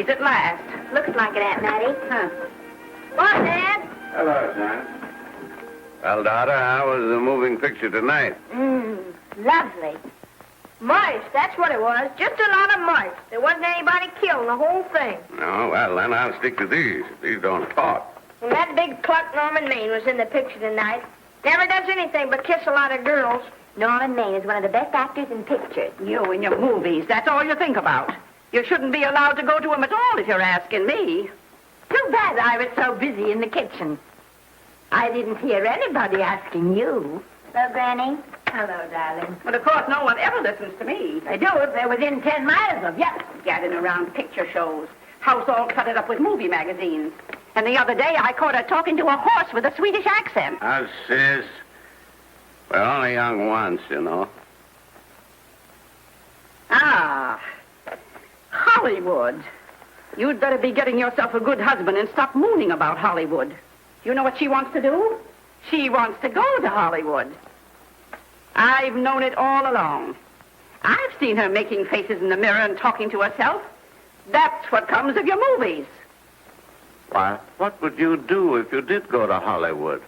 movies at last. Looks like it, Aunt Mattie. Huh. What, Dad? Hello, son. Well, daughter, how was the moving picture tonight? Lovely. Mice, that's what it was. Just a lot of mice. There wasn't anybody killed in the whole thing. No, well, then I'll stick to these. These don't talk. And that big Clark Norman Maine was in the picture tonight. Never does anything but kiss a lot of girls. Norman Maine is one of the best actors in pictures. You and your movies, that's all you think about. You shouldn't be allowed to go to them at all if you're asking me. Too bad I was so busy in the kitchen. I didn't hear anybody asking you. Hello, Granny. Hello, darling. But of course, no one ever listens to me. They do if they're within 10 miles of you. Gadding around picture shows. House all cluttered up with movie magazines. And the other day, I caught her talking to a horse with a Swedish accent. Sis. We're only young once, you know. Ah, Hollywood. You'd better be getting yourself a good husband and stop mooning about Hollywood. You know what she wants to do? She wants to go to Hollywood. I've known it all along. I've seen her making faces in the mirror and talking to herself. That's what comes of your movies. Why, what would you do if you did go to Hollywood?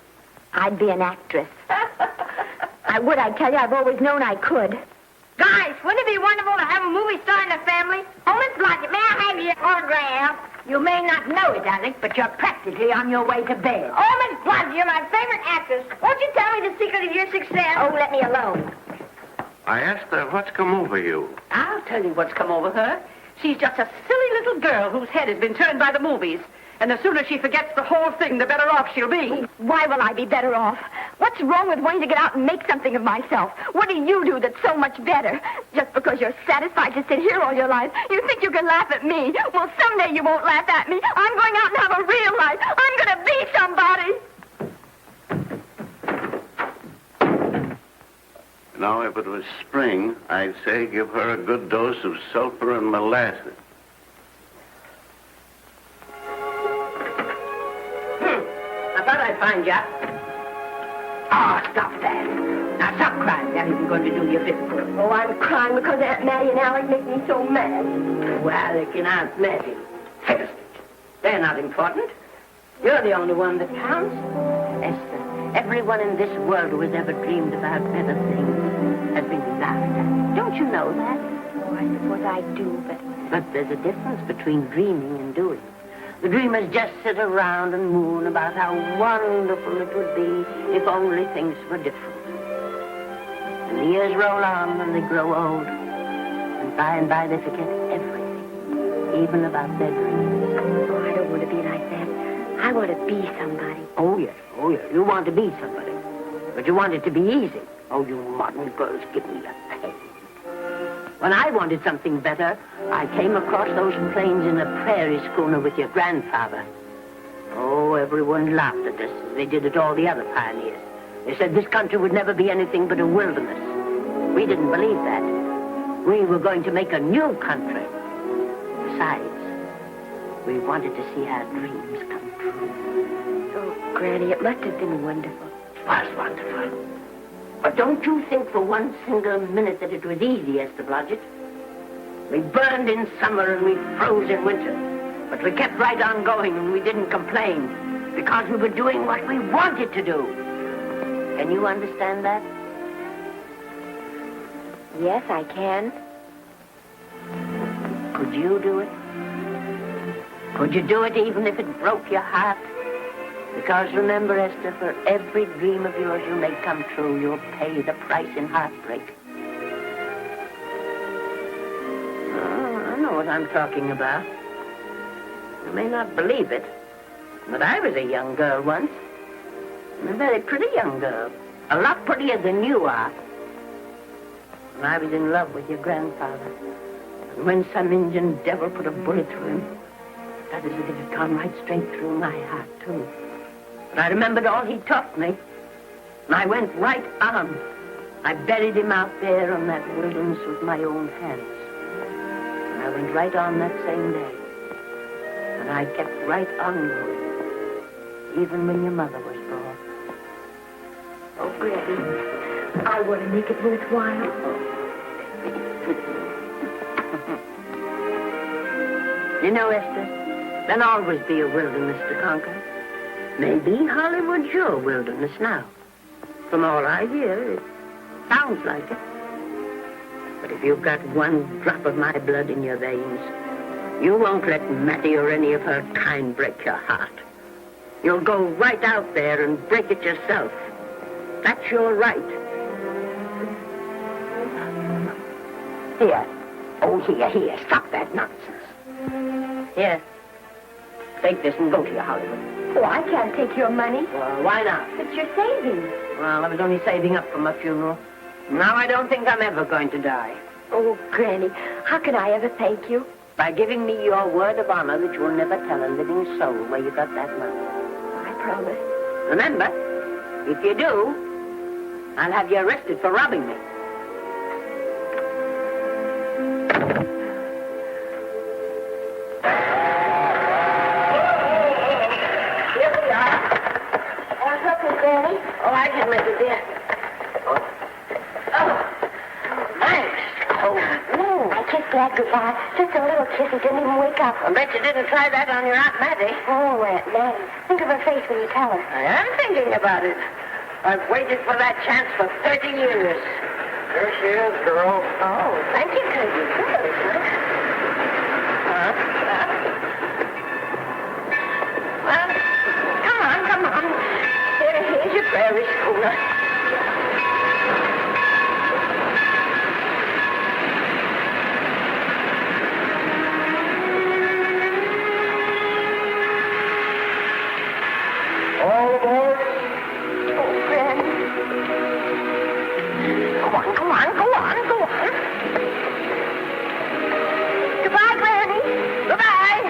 I'd be an actress. I would, I tell you. I've always known I could. Guys, wouldn't it be wonderful to have a movie star in the family? Oh, Miss Blodgett, may I have your autograph? You may not know it, Alec, but you're practically on your way to bed. Oh, Miss Blodgett, you're my favorite actress. Won't you tell me the secret of your success? Oh, let me alone. I asked her what's come over you. I'll tell you what's come over her. She's just a silly little girl whose head has been turned by the movies. And the sooner she forgets the whole thing, the better off she'll be. Why will I be better off? What's wrong with wanting to get out and make something of myself? What do you do that's so much better? Just because you're satisfied to sit here all your life, you think you can laugh at me. Well, someday you won't laugh at me. I'm going out and have a real life. I'm going to be somebody. You know, if it was spring, I'd say give her a good dose of sulfur and molasses. I thought I'd find ya. Oh, stop that. Now, stop crying. That isn't going to do you a bit of good. Oh, I'm crying because Aunt Mattie and Alec make me so mad. Oh, Alec and Aunt Mattie. Fiddlesticks. They're not important. You're the only one that counts. Esther, everyone in this world who has ever dreamed about better things has been laughed at. Don't you know that? Oh, I suppose I do, But there's a difference between dreaming and doing. The dreamers just sit around and moon about how wonderful it would be if only things were different. And the years roll on and they grow old. And by they forget everything, even about their dreams. Oh, I don't want to be like that. I want to be somebody. Oh, yes. You want to be somebody. But you want it to be easy. Oh, you modern girls, give me a pain. When I wanted something better, I came across those plains in a prairie schooner with your grandfather. Oh, everyone laughed at us as they did at all the other pioneers. They said this country would never be anything but a wilderness. We didn't believe that. We were going to make a new country. Besides, we wanted to see our dreams come true. Oh, Granny, it must have been wonderful. It was wonderful. But don't you think for one single minute that it was easy, Esther Blodgett? We burned in summer and we froze in winter. But we kept right on going and we didn't complain because we were doing what we wanted to do. Can you understand that? Yes, I can. Could you do it? Could you do it even if it broke your heart? Because remember, Esther, for every dream of yours you make come true, you'll pay the price in heartbreak. Oh, I know what I'm talking about. You may not believe it, but I was a young girl once. And a very pretty young girl. A lot prettier than you are. And I was in love with your grandfather. And when some Indian devil put a bullet through him, that is as if it had gone right straight through my heart, too. But I remembered all he taught me. And I went right on. I buried him out there on that wilderness with my own hands. And I went right on that same day. And I kept right on going. Even when your mother was born. Oh, Granny, I want to make it worthwhile. You know, Esther, there'll always be a wilderness to conquer. Maybe Hollywood's your wilderness now. From all I hear, it sounds like it. But if you've got one drop of my blood in your veins, you won't let Mattie or any of her kind break your heart. You'll go right out there and break it yourself. That's your right. Here. Oh, here. Stop that nonsense. Here. Take this and go to your Hollywood. Oh, I can't take your money. Well, why not? It's your savings. Well, I was only saving up for my funeral. Now I don't think I'm ever going to die. Oh, Granny, how can I ever thank you? By giving me your word of honor that you'll never tell a living soul where you got that money. I promise. Remember, if you do, I'll have you arrested for robbing me. Here we are. What's up, Miss Granny? Oh, I can make it, dear. Oh, thanks. Oh, I kissed Dad goodbye. Just a little kiss. He didn't even wake up. I bet you didn't try that on your Aunt Mattie. Oh, Aunt Mattie. Think of her face when you tell her. I am thinking about it. I've waited for that chance for 30 years. There she is, girl. Oh, thank you, Cousin. Well, come on. Here's your prairie schooner. All aboard. Oh, Granny. Go on. Goodbye, Granny. Goodbye.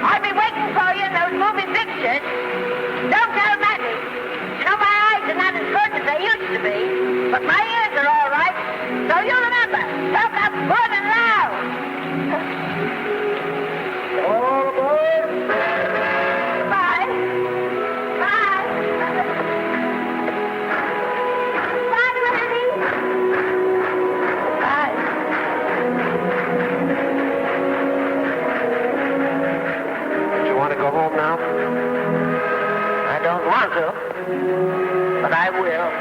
I'll be waiting for you in those movie pictures. Don't tell Mattie. You know, my eyes are not as good as they used to be, but my ears are all right. So you remember, talk up good and loud. All aboard. Goodbye. Bye. Bye, Granny. Bye. You want to go home now? I don't want to, but I will.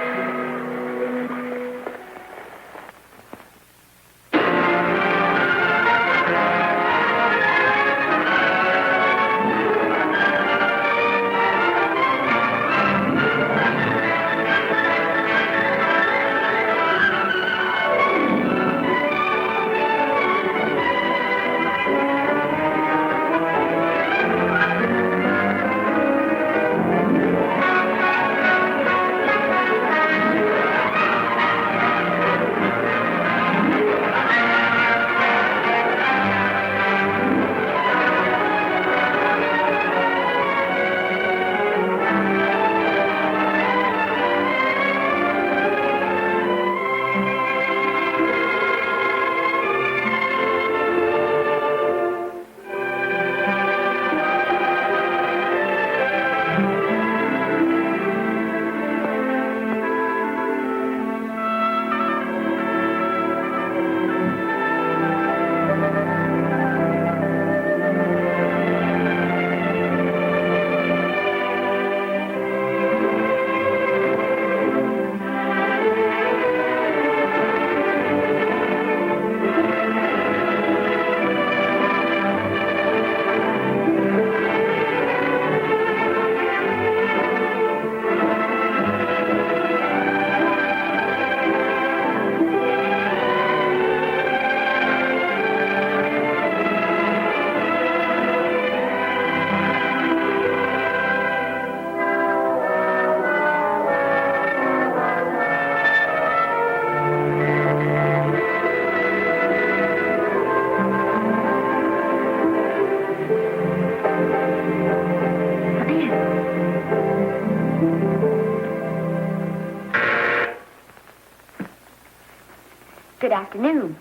Good afternoon.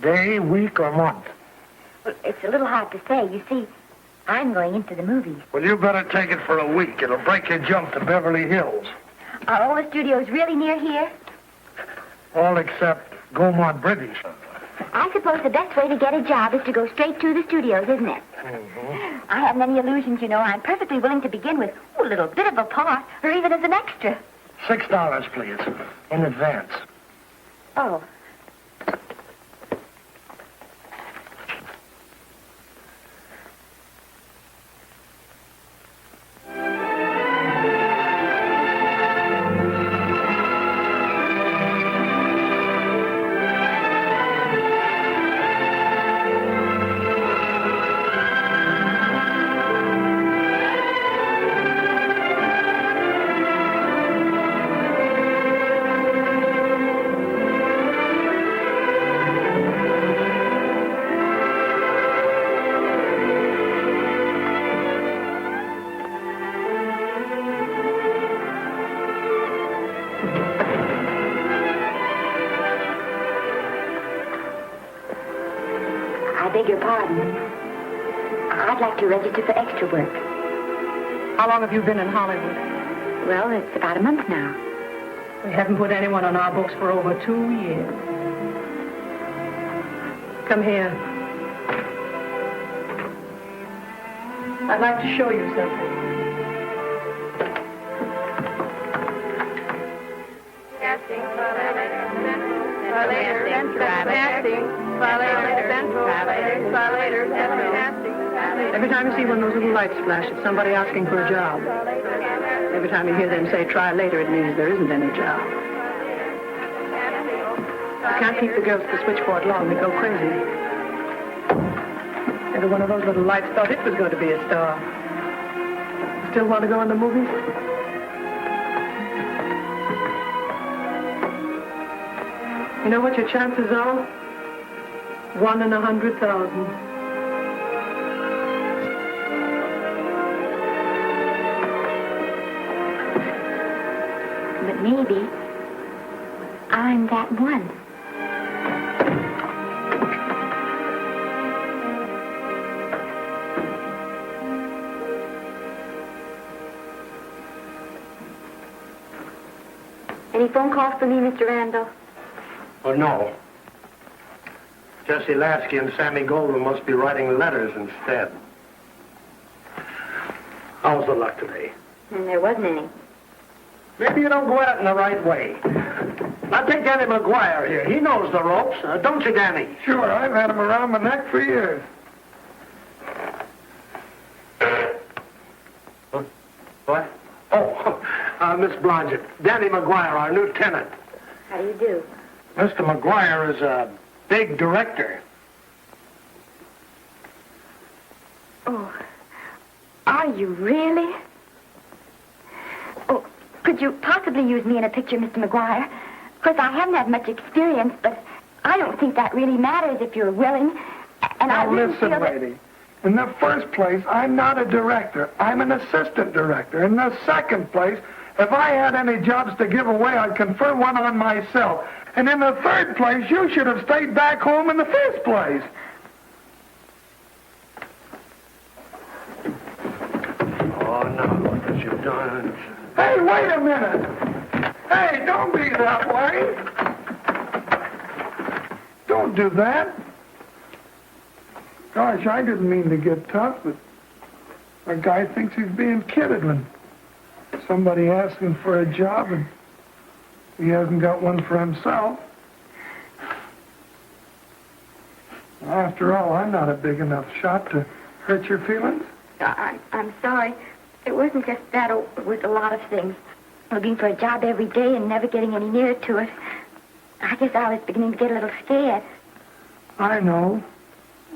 Day, week, or month? Well, it's a little hard to say. You see, I'm going into the movies. Well, you better take it for a week. It'll break your jump to Beverly Hills. Are all the studios really near here? All except Gaumont British. I suppose the best way to get a job is to go straight to the studios, isn't it? Mm-hmm. I haven't any illusions, you know. I'm perfectly willing to begin with a little bit of a part, or even as an extra. $6, please, in advance. Oh. I beg your pardon. I'd like to register for extra work. How long have you been in Hollywood? Well, it's about a month now. We haven't put anyone on our books for over 2 years. Come here. I'd like to show you something. Every time you see one of those little lights flash, it's somebody asking for a job. Every time you hear them say, try later, it means there isn't any job. You can't keep the girls at the switchboard long. They go crazy. Every one of those little lights thought it was going to be a star. Still want to go in the movies? You know what your chances are? 1 in 100,000. But maybe I'm that one. Any phone calls for me, Mr. Randall? Oh, no. Jesse Lasky and Sammy Goldwyn must be writing letters instead. How's the luck today? And there wasn't any. Maybe you don't go at it in the right way. Now take Danny McGuire here. He knows the ropes. Don't you, Danny? Sure, I've had him around my neck for years. What? Oh, Miss Blodgett. Danny McGuire, our new tenant. How do you do? Mr. McGuire is a big director. Oh, are you really? Oh, could you possibly use me in a picture, Mr. McGuire? Of course, I haven't had much experience, but I don't think that really matters if you're willing. And I Now really listen, feel that... lady. In the first place, I'm not a director. I'm an assistant director. In the second place, if I had any jobs to give away, I'd confer one on myself. And in the third place, you should have stayed back home in the first place. Oh, no, what have you done? Hey, wait a minute. Hey, don't be that way. Don't do that. Gosh, I didn't mean to get tough, but a guy thinks he's being kidded when somebody asks him for a job and he hasn't got one for himself. After all, I'm not a big enough shot to hurt your feelings. I'm sorry. It wasn't just that. It was a lot of things. Looking for a job every day and never getting any nearer to it. I guess I was beginning to get a little scared. I know.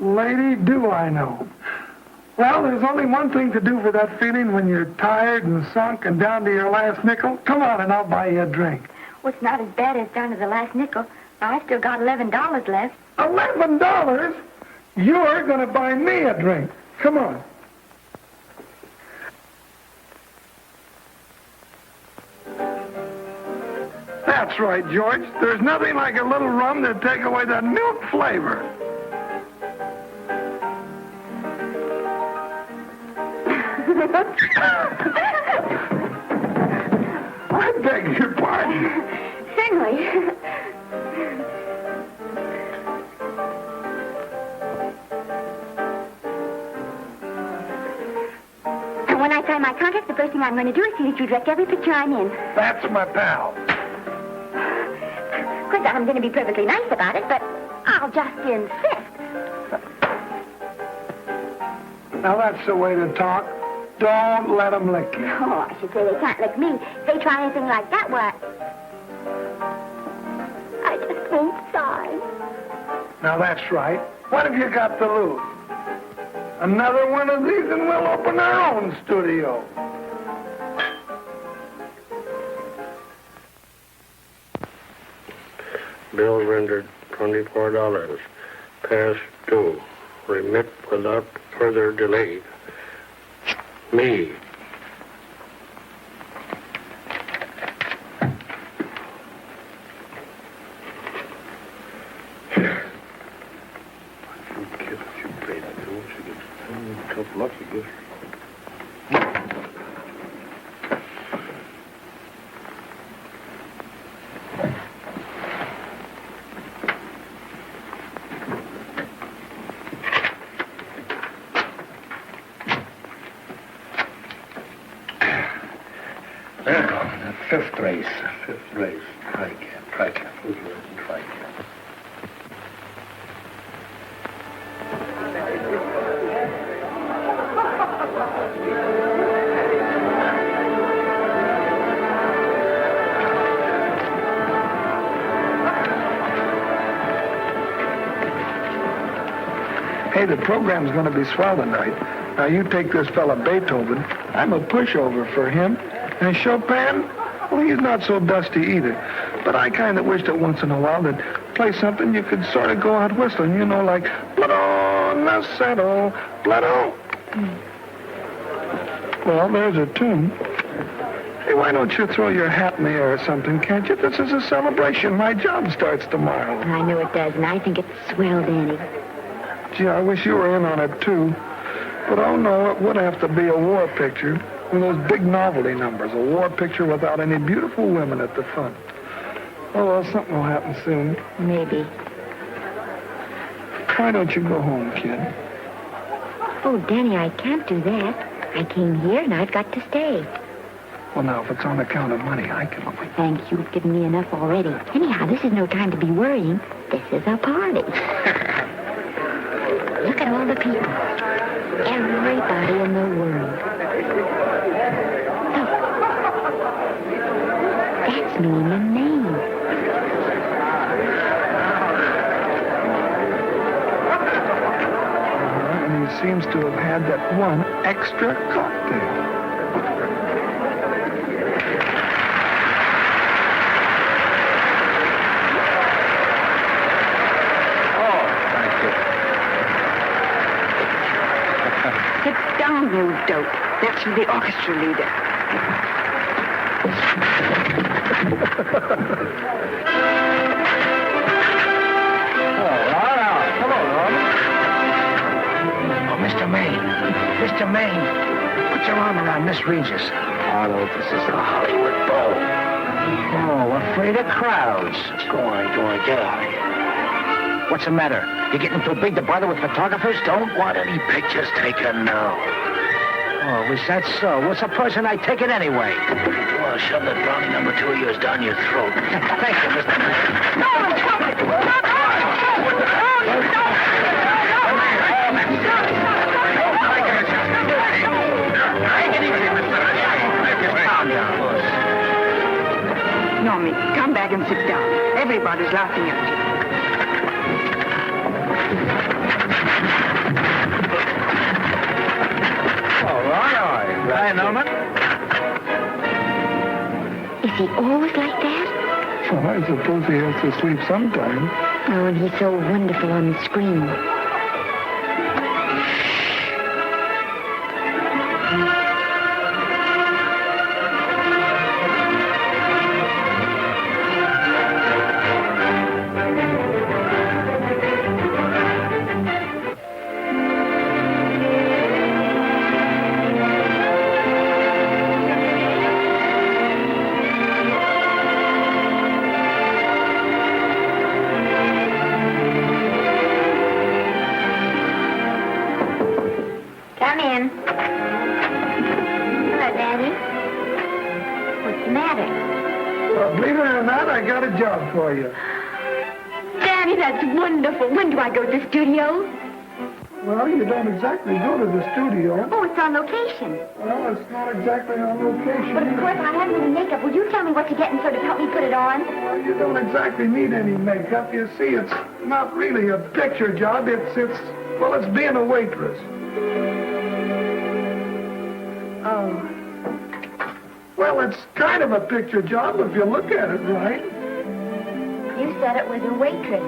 Lady, do I know. Well, there's only one thing to do for that feeling when you're tired and sunk and down to your last nickel. Come on and I'll buy you a drink. Well, it's not as bad as down to the last nickel. I've still got $11 left. $11? You're going to buy me a drink. Come on. That's right, George. There's nothing like a little rum to take away that milk flavor. I beg your pardon. Certainly. sign my contract, the first thing I'm going to do is see that you direct every picture I'm in. That's my pal. Of course, I'm going to be perfectly nice about it, but I'll just insist. Now, that's the way to talk. Don't let them lick you. Oh, I should say they can't lick me. If they try anything like that, what? I just won't sign. Now, that's right. What have you got to lose? Another one of these and we'll open our own studio. Bill rendered $24. Past due. Remit without further delay. Me. Fifth race. Tricap. Who's racing tricap? Hey, the program's going to be swell tonight. Now, you take this fella Beethoven. I'm a pushover for him. And Chopin, well, he's not so dusty either. But I kind of wish that once in a while they'd play something you could sort of go out whistling, you know, like Blood on the Saddle, Blood on. Well, there's a tune. Hey, why don't you throw your hat in the air or something, can't you? This is a celebration. My job starts tomorrow. I know it does, and I think it's swell, Danny. Gee, I wish you were in on it, too. But, oh, no, it would have to be a war picture. One of those big novelty numbers, a war picture without any beautiful women at the front. Oh, well, something will happen soon. Maybe. Why don't you go home, kid? Oh, Danny, I can't do that. I came here, and I've got to stay. Well, now, if it's on account of money, I can wait. Thanks, you've given me enough already. Anyhow, this is no time to be worrying. This is a party. Look at all the people. Everybody in the world. Look. That's me and the name. And he seems to have had that one extra cocktail. Sit down, you dope. That's the orchestra leader. Mr. Maine, put your arm around Miss Regis. Arnold, this is a Hollywood bowl. Oh, afraid of crowds. Go on, get out of here. What's the matter? You getting too big to bother with photographers? Don't want any pictures taken, no. Oh, was that so? What's the person I take it anyway? Well, shove that brownie number 2 of yours down your throat. Thank you, Mr. Maine. No, stop it! Normie, come back and sit down. Everybody's laughing at you. All right. Hi, Norman. Is he always like that? Well, I suppose he has to sleep sometime. Oh, and he's so wonderful on the screen. Well, believe it or not, I got a job for you. Daddy, that's wonderful. When do I go to the studio? Well, you don't exactly go to the studio. Oh, it's on location. Well, it's not exactly on location. But of course, I haven't any makeup. Will you tell me what you're getting sort of help me put it on? Well, you don't exactly need any makeup. You see, it's not really a picture job. It's being a waitress. Oh. Well, it's kind of a picture job if you look at it right. You said it was a waitress.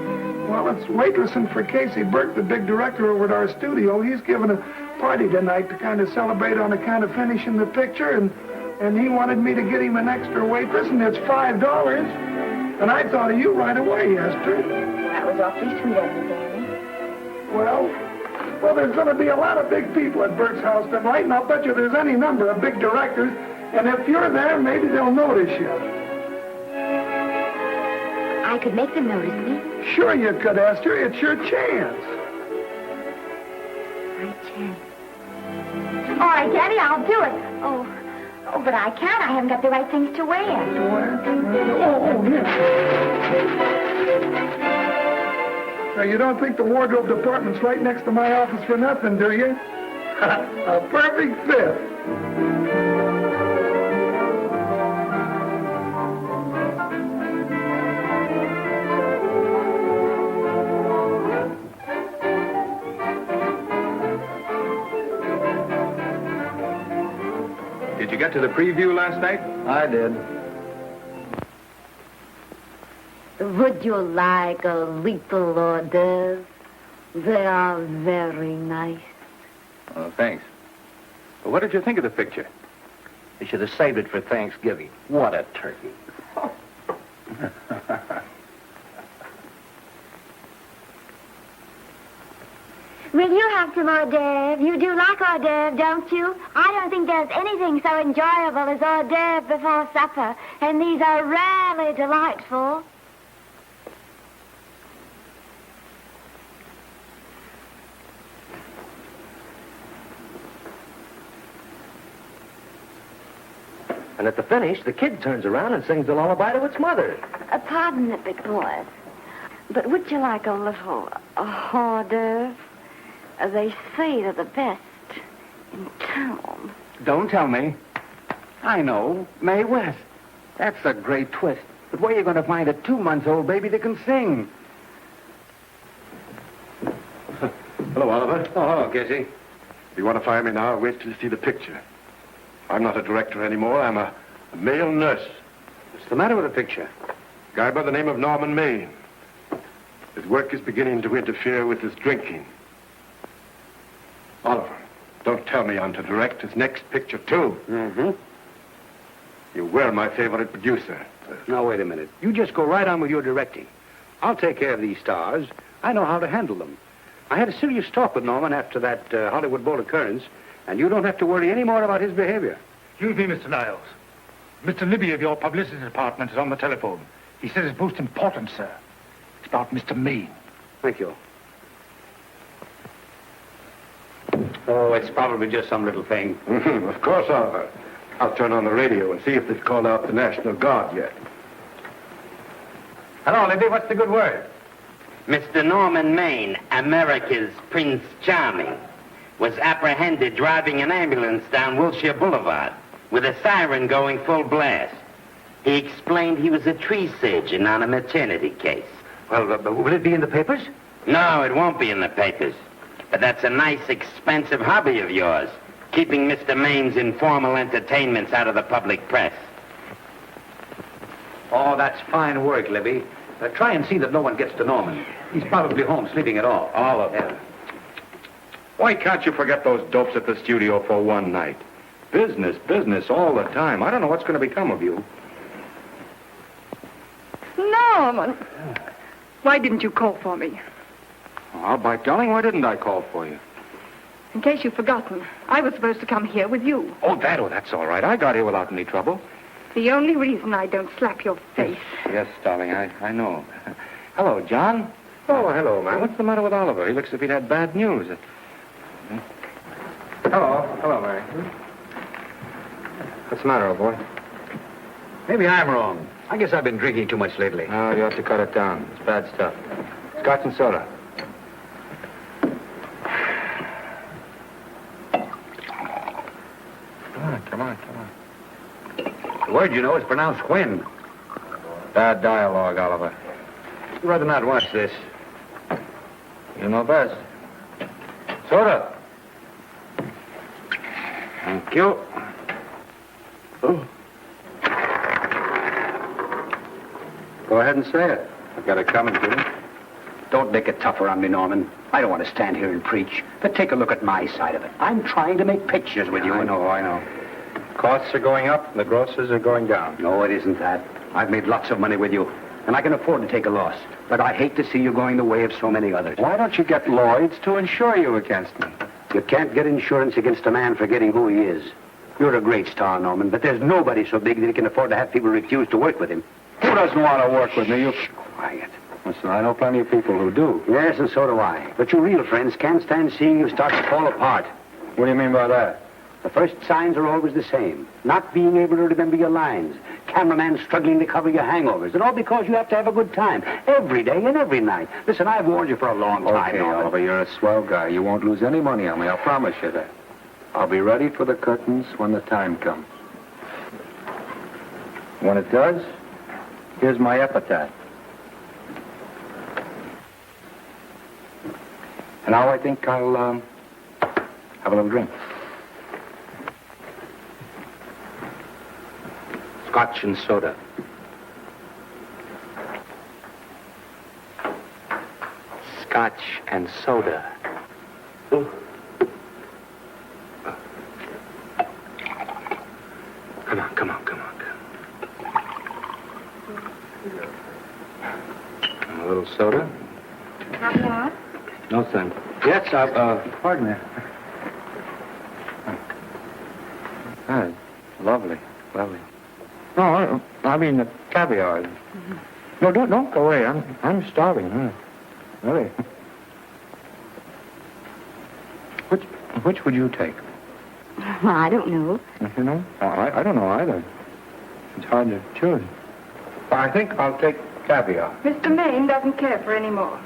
Well, it's waitressing for Casey Burke, the big director over at our studio. He's giving a party tonight to kind of celebrate on account of finishing the picture, and he wanted me to get him an extra waitress, and it's $5. And I thought of you right away, Esther. That was awfully sweet of you, Danny. Well, there's going to be a lot of big people at Burke's house tonight, and I'll bet you there's any number of big directors, and if you're there, maybe they'll notice you. I could make them notice me. Sure you could, Esther. It's your chance. My chance. All right, Daddy, I'll do it. Oh, but I can't. I haven't got the right things to wear. Yeah. Now, you don't think the wardrobe department's right next to my office for nothing, do you? A perfect fit. Did you get to the preview last night? I did. Would you like a little hors d'oeuvre? They are very nice. Oh, thanks. Well, what did you think of the picture? You should have saved it for Thanksgiving. What a turkey. Will you have some hors d'oeuvre? You do like hors d'oeuvre, don't you? I don't think there's anything so enjoyable as hors d'oeuvre before supper, and these are rarely delightful. And at the finish, the kid turns around and sings the lullaby to its mother. Pardon the big boys, but would you like a little hors d'oeuvre? They say they're the best in town. Don't tell me. I know. Mae West. That's a great twist. But where are you going to find a 2-month-old baby that can sing? Hello, Oliver. Oh, hello, Casey. If you want to fire me now, wait till you see the picture. I'm not a director anymore. I'm a male nurse. What's the matter with the picture? Guy by the name of Norman Maine. His work is beginning to interfere with his drinking. Oliver, don't tell me I'm to direct his next picture, too. Mm-hmm. You were my favorite producer. Now, wait a minute. You just go right on with your directing. I'll take care of these stars. I know how to handle them. I had a serious talk with Norman after that Hollywood Bowl occurrence, and you don't have to worry any more about his behavior. Excuse me, Mr. Niles. Mr. Libby of your publicity department is on the telephone. He says it's most important, sir. It's about Mr. Maine. Thank you. Oh, it's probably just some little thing. Of course, Oliver. I'll turn on the radio and see if they've called out the National Guard yet. Hello, Libby. What's the good word? Mr. Norman Maine, America's Prince Charming, was apprehended driving an ambulance down Wilshire Boulevard with a siren going full blast. He explained he was a tree surgeon on a maternity case. Well, will it be in the papers? No, it won't be in the papers. But that's a nice, expensive hobby of yours, keeping Mr. Maine's informal entertainments out of the public press. Oh, that's fine work, Libby. Try and see that no one gets to Norman. He's probably home sleeping it off. All of them. Why can't you forget those dopes at the studio for one night? Business, business all the time. I don't know what's going to become of you. Norman, why didn't you call for me? Oh, by darling, why didn't I call for you? In case you've forgotten, I was supposed to come here with you. Oh, that's all right. I got here without any trouble. The only reason I don't slap your face. Yes, darling, I know. Hello, John. Oh, hello, man. What's the matter with Oliver? He looks as if he'd had bad news. Hello, Mary. What's the matter, old boy? Maybe I'm wrong. I guess I've been drinking too much lately. No, you ought to cut it down. It's bad stuff. Scotch and soda. Come on. The word, you know, is pronounced Quinn. Bad dialogue, Oliver. I'd rather not watch this. You know best. Soda. Thank you. Oh. Go ahead and say it. I've got it coming to you. Don't make it tougher on me, Norman. I don't want to stand here and preach, but take a look at my side of it. I'm trying to make pictures with you. I know. Costs are going up, and the grosses are going down. No, it isn't that. I've made lots of money with you, and I can afford to take a loss. But I hate to see you going the way of so many others. Why don't you get Lloyd's to insure you against me? You can't get insurance against a man forgetting who he is. You're a great star, Norman, but there's nobody so big that he can afford to have people refuse to work with him. Who doesn't want to work with me? You... Quiet. Listen, I know plenty of people who do. Yes, and so do I. But your real friends can't stand seeing you start to fall apart. What do you mean by that? The first signs are always the same. Not being able to remember your lines. Cameraman struggling to cover your hangovers. And all because you have to have a good time. Every day and every night. Listen, I've warned you for a long time, Okay, Norman. Oliver, you're a swell guy. You won't lose any money on me. I'll promise you that. I'll be ready for the curtains when the time comes. When it does, here's my epitaph. And now I think I'll, have a little drink. Scotch and soda. Scotch and soda. Come on. A little soda? Caviar? No, thanks. Yes, pardon me. Ah, lovely. No, I mean the caviar. Mm-hmm. No, don't go away. I'm starving. Huh? Really. Which would you take? Well, I don't know. You know? I don't know either. It's hard to choose. I think I'll take caviar. Mr. Maine doesn't care for any more.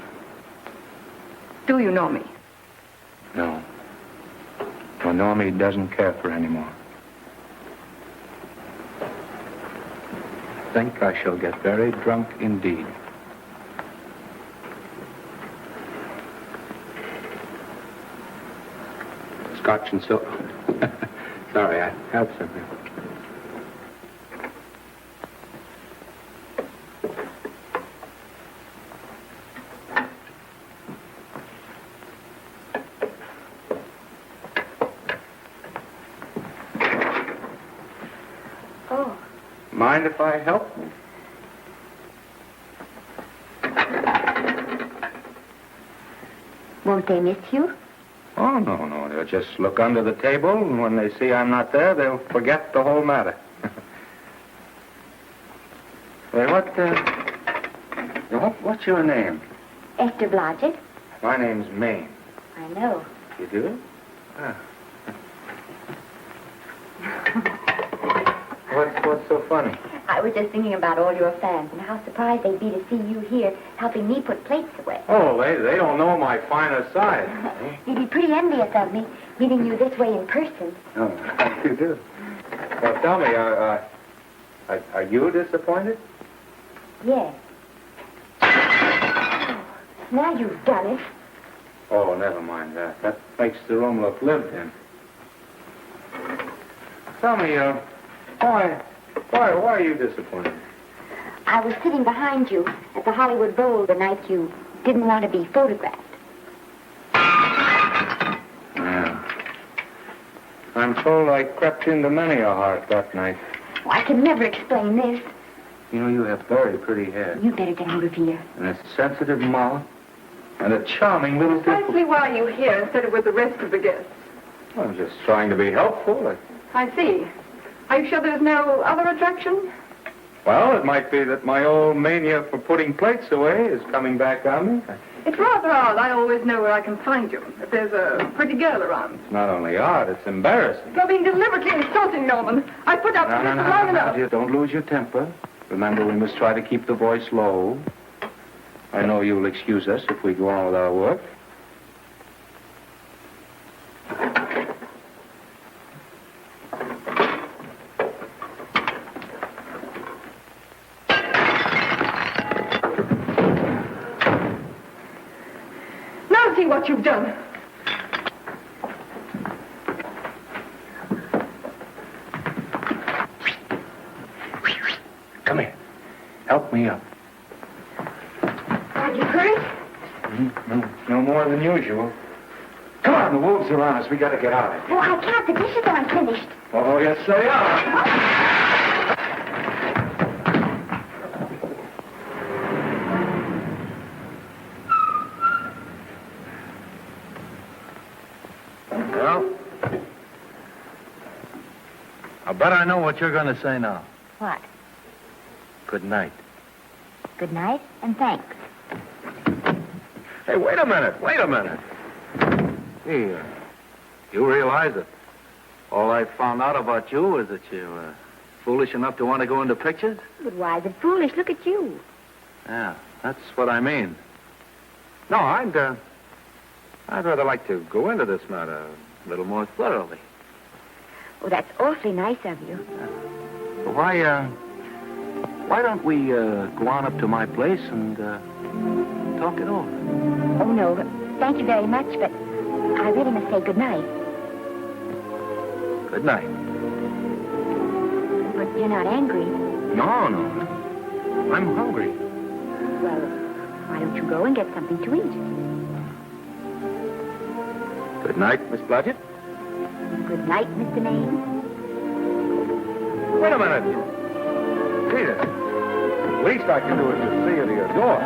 Do you know me? No. Well, Normie doesn't care for any more. I think I shall get very drunk indeed. Scotch and soda. Sorry, I have something. Oh. Mind if I help? Won't they miss you? Oh, no. They'll just look under the table, and when they see I'm not there, they'll forget the whole matter. What's your name? Esther Blodgett. My name's Maine. I know. You do? Ah. What's so funny? I was just thinking about all your fans and how surprised they'd be to see you here helping me put plates away. Oh, they don't know my finer side. You'd be pretty envious of me, meeting you this way in person. Oh, you do. Well, tell me, are you disappointed? Yes. Now you've done it. Oh, never mind that. That makes the room look lived in. Tell me, why are you disappointed? I was sitting behind you at the Hollywood Bowl the night you didn't want to be photographed. Yeah. I'm told I crept into many a heart that night. Oh, I can never explain this. You know, you have very pretty hair. You better get out of here. And a sensitive mouth. And a charming little dimple. Precisely why are you here instead of with the rest of the guests? I'm just trying to be helpful. I see. Are you sure there's no other attraction? Well, it might be that my old mania for putting plates away is coming back on me. It's rather odd. I always know where I can find you if there's a pretty girl around. It's not only odd, it's embarrassing. You're being deliberately insulting, Norman. I put up with this long enough. Dear, don't lose your temper. Remember, we must try to keep the voice low. I know you'll excuse us if we go on with our work. Now see what you've done. Come here. Help me up. Are you hurt? No more than usual. Come on, the wolves are on us. We gotta get out of here. Oh, I can't. The dishes aren't finished. Oh, yes, they are. Well, I bet I know what you're going to say now. What? Good night. Good night and thanks. Hey, wait a minute. Hey, you realize that all I found out about you is that you're foolish enough to want to go into pictures? But why is it foolish? Look at you. Yeah, that's what I mean. No, I'd rather like to go into this matter a little more thoroughly. Oh, that's awfully nice of you. Why don't we go on up to my place and talk it over? Oh, no. Thank you very much, but I really must say good night. Good night. But you're not angry. No. I'm hungry. Well, why don't you go and get something to eat? Good night, Miss Blodgett. Good night, Mr. Maine. Wait a minute. Peter, the least I can do is to see you to your door.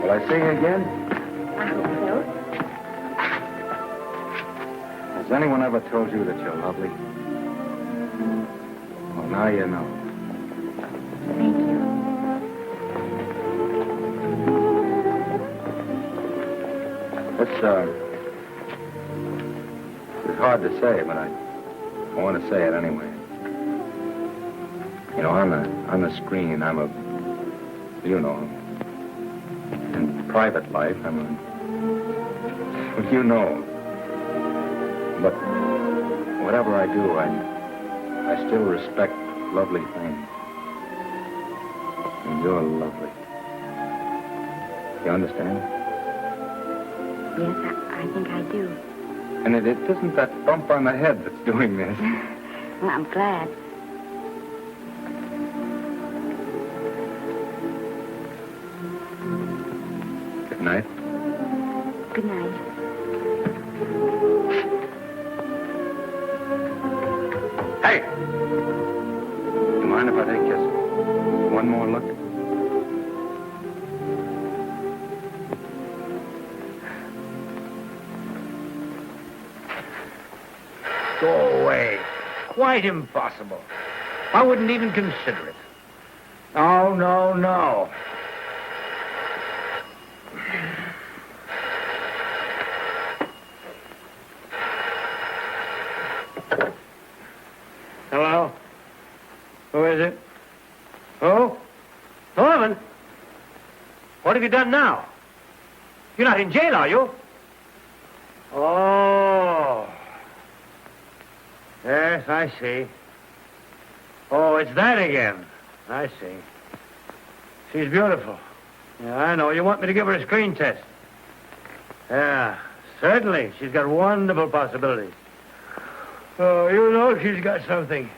Will I see you again? I hope so. Has anyone ever told you that you're lovely? Well, now you know. Thank you. It's hard to say, but I want to say it anyway. You know, on the screen, I'm a, you know, in private life, I'm a, well, you know. But whatever I do, I still respect lovely things. And you're lovely. You understand? Yes, I think I do. And it isn't that bump on the head that's doing this. Well, I'm glad. Good night. Good night. Hey! You mind if I take just one more look? Go away. Quite impossible. I wouldn't even consider it. Oh, no. Hello? Who is it? Who? Norman? What have you done now? You're not in jail, are you? Oh. Yes, I see. Oh, it's that again. I see. She's beautiful. Yeah, I know. You want me to give her a screen test? Yeah, certainly. She's got wonderful possibilities. Oh, you know she's got something.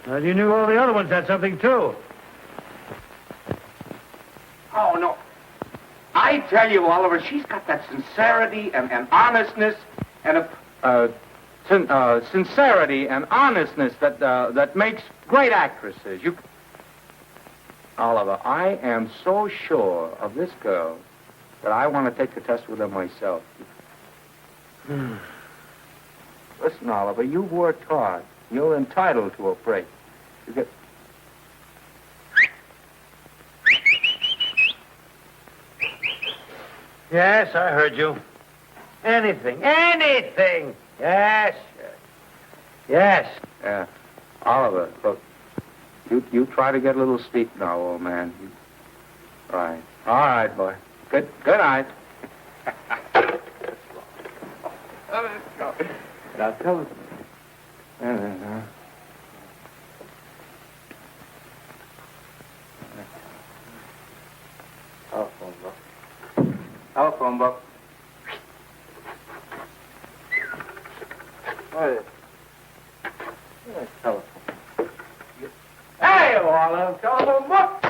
Well, you knew all the other ones had something, too. Oh, no. I tell you, Oliver, she's got that sincerity and honestness and sincerity and honestness that makes great actresses. Oliver, I am so sure of this girl that I want to take the test with her myself. Listen, Oliver, you've worked hard. You're entitled to a break. You get... Yes, I heard you. Anything. Yes. Yeah. Oliver, look. You try to get a little sleep now, old man. Right. All right, boy. Good night. Now tell us. Telephone book. Telephone book. What is it? Telephone. Hey, Olive, telephone book.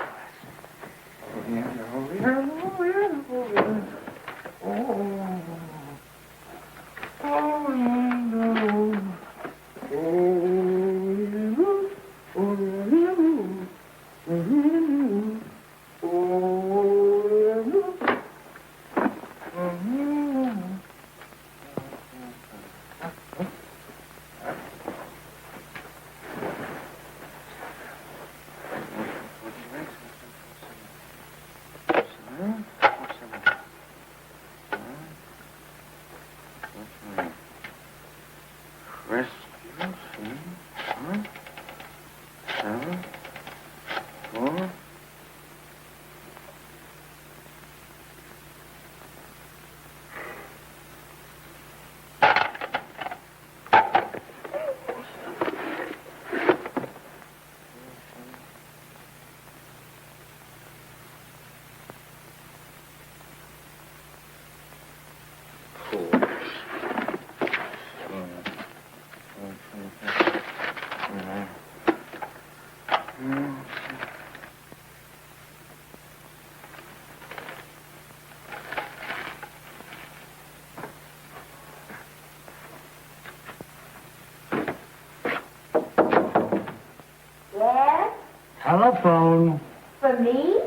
Telephone. For me?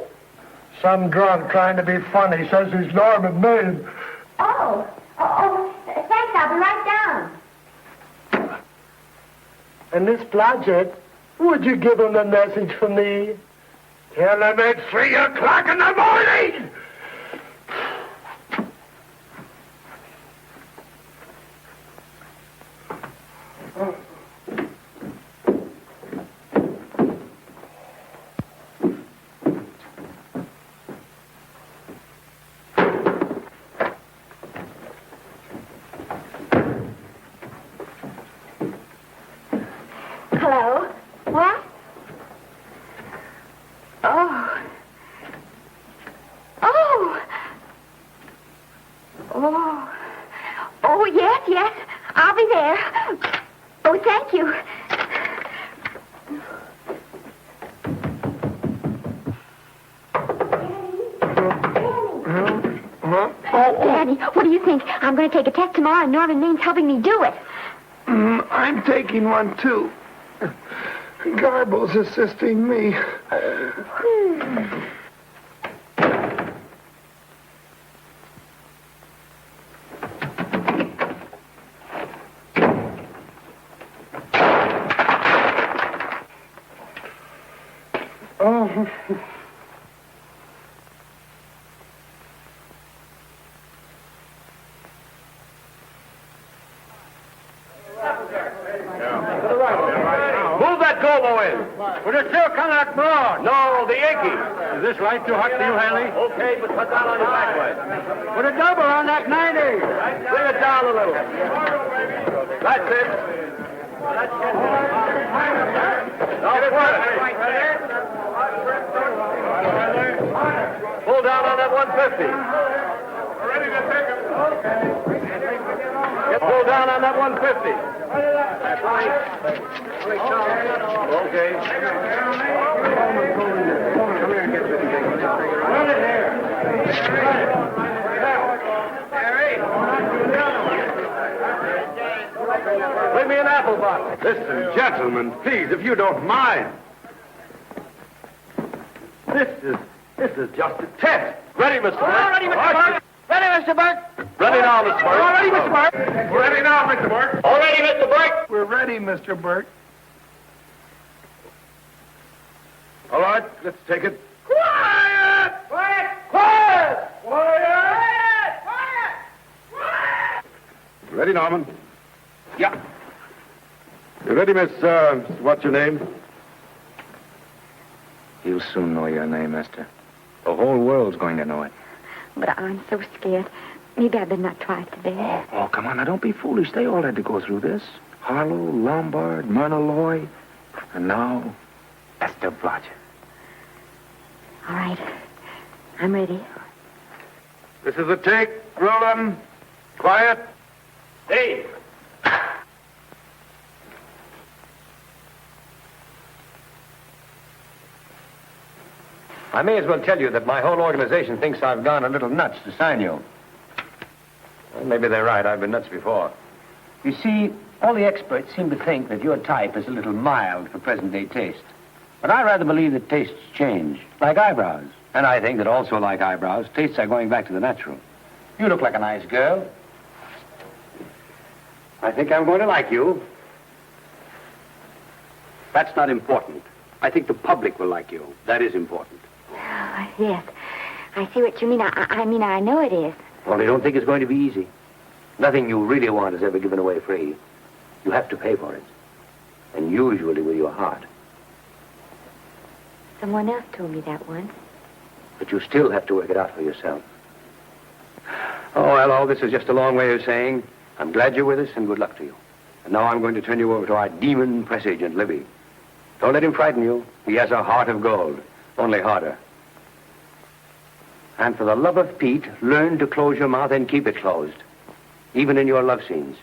Some drunk trying to be funny says he's Norman Maine. Oh, thanks, I'll be right down. And Miss Blodgett, would you give him a message for me? Tell him it's 3 o'clock in the morning! Hello? What? Oh. Oh. Oh. Oh, yes. I'll be there. Oh, thank you. Daddy, what do you think? I'm going to take a test tomorrow, and Norman Maine's helping me do it. I'm taking one, too. Garble's assisting me. Oh. Move that Golo in. Would it still come like broad? No, the Yankee. Is this light too hot for you, Hanley? Okay, but cut down on your backlight. Put a double on that 90. Bring it down a little. That's it. Now put it. Pull down on that 150. Ready to take it. Get pulled down on that 150. That's right. Okay. Run it here. Bring me an apple box. Listen, gentlemen, please, if you don't mind. This is just a test. Ready, Mr. Burke? All ready, Mr. Burke. Ready, Mr. Burke. Ready now, Mr. Burke. All ready, Mr. Burke. We're ready now, Mr. Burke. All ready, Mr. Burke. We're ready, Mr. Burke. All right, let's take it. Quiet! Quiet! Quiet! Quiet! Quiet! Ready, Norman? Yeah. You ready, Miss, what's your name? You'll soon know your name, Esther. The whole world's going to know it. But I'm so scared. Maybe I better not try it today. Oh, come on, now don't be foolish. They all had to go through this. Harlow, Lombard, Myrna Loy, and now Esther Blodgett. All right. I'm ready. This is a take. Roland. Quiet. Hey! I may as well tell you that my whole organization thinks I've gone a little nuts to sign you. Well, maybe they're right. I've been nuts before. You see, all the experts seem to think that your type is a little mild for present-day taste. But I rather believe that tastes change, like eyebrows. And I think that also like eyebrows, tastes are going back to the natural. You look like a nice girl. I think I'm going to like you. That's not important. I think the public will like you. That is important. Oh, yes. I see what you mean. I mean, I know it is. Only don't think it's going to be easy. Nothing you really want is ever given away free. You have to pay for it. And usually with your heart. Someone else told me that once. But you still have to work it out for yourself. Oh, well, all this is just a long way of saying, I'm glad you're with us and good luck to you. And now I'm going to turn you over to our demon press agent, Libby. Don't let him frighten you. He has a heart of gold, only harder. And for the love of Pete, learn to close your mouth and keep it closed, even in your love scenes.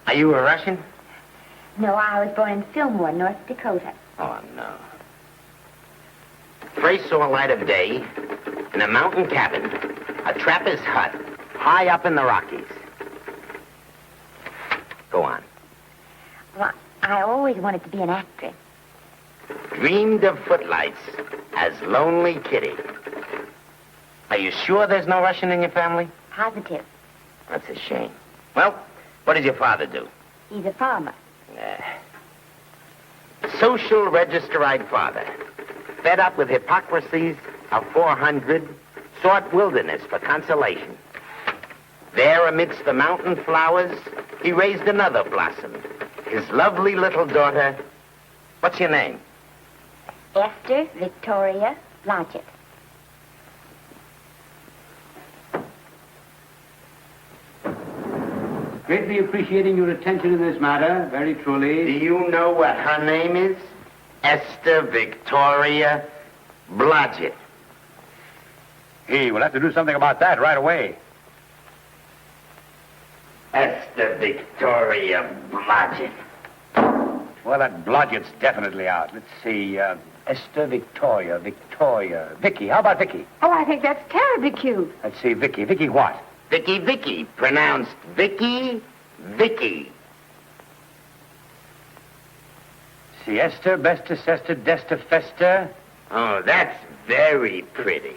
Are you a Russian? No, I was born in Fillmore, North Dakota. Oh, no. First saw light of day in a mountain cabin, a trapper's hut, high up in the Rockies. Go on. Well, I always wanted to be an actress. Dreamed of footlights as Lonely Kitty. Are you sure there's no Russian in your family? Positive. That's a shame. Well, what does your father do? He's a farmer. Social registerite father. Fed up with hypocrisies of 400, sought wilderness for consolation. There amidst the mountain flowers, he raised another blossom. His lovely little daughter. What's your name? Esther Victoria Blodgett. Greatly appreciating your attention in this matter, very truly. Do you know what her name is? Esther Victoria Blodgett. Hey, we'll have to do something about that right away. Esther Victoria Blodgett. Well, that Blodgett's definitely out. Let's see, Esther Victoria, Vicky. How about Vicky? Oh, I think that's terribly cute. Let's see, Vicky. Vicky what? Vicky, pronounced Vicky. Siesta, Besta, Sesta, Desta, Festa. Oh, that's very pretty.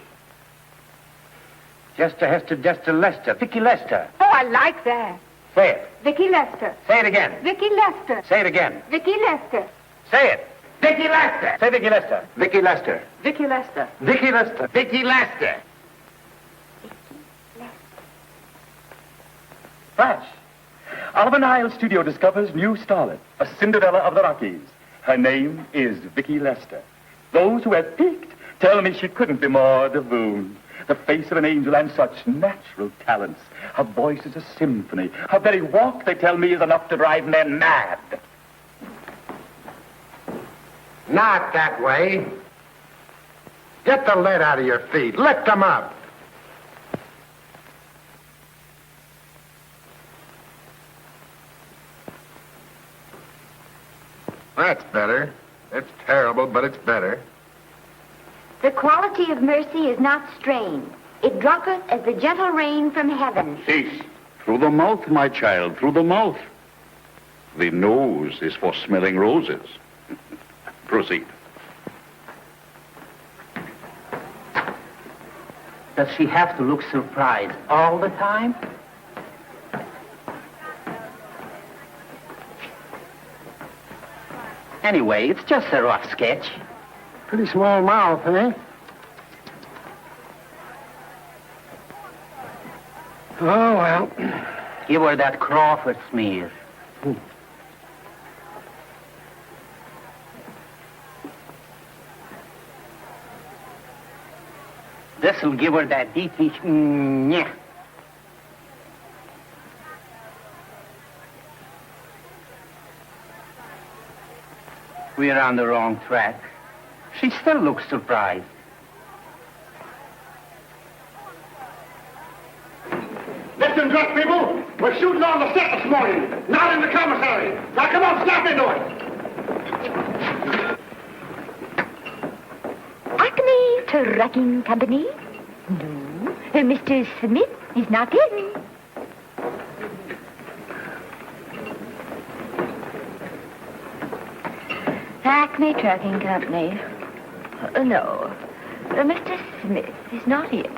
Jester, Hester, Desta, Lester. Vicky Lester. Oh, I like that. Say it. Vicky Lester. Say it again. Vicky Lester. Say it again. Vicky Lester. Say it. Vicky Lester. Say Vicky Lester. Vicky Lester. Vicky Lester. Vicky Lester. Vicky Lester. Flash. Oliver Nile Studio discovers new starlet, a Cinderella of the Rockies. Her name is Vicky Lester. Those who have peeked tell me she couldn't be more divoon. The face of an angel and such natural talents. Her voice is a symphony. Her very walk, they tell me, is enough to drive men mad. Not that way. Get the lead out of your feet. Lift them up. That's better. It's terrible, but it's better. The quality of mercy is not strained. It droppeth as the gentle rain from heaven. Cease. Through the mouth, my child, through the mouth. The nose is for smelling roses. Proceed. Does she have to look surprised all the time? Anyway, it's just a rough sketch. Pretty small mouth, eh? Oh, well. Give her that Crawford smear. This'll give her that Dietrich. Yeah. We're on the wrong track. She still looks surprised. Listen, drunk people. We're shooting on the set this morning, not in the commissary. Now, come on, snap into it. Acme Trucking Company? No. Mr. Smith is not in. Acme Trucking Company. No. Mr. Smith is not in.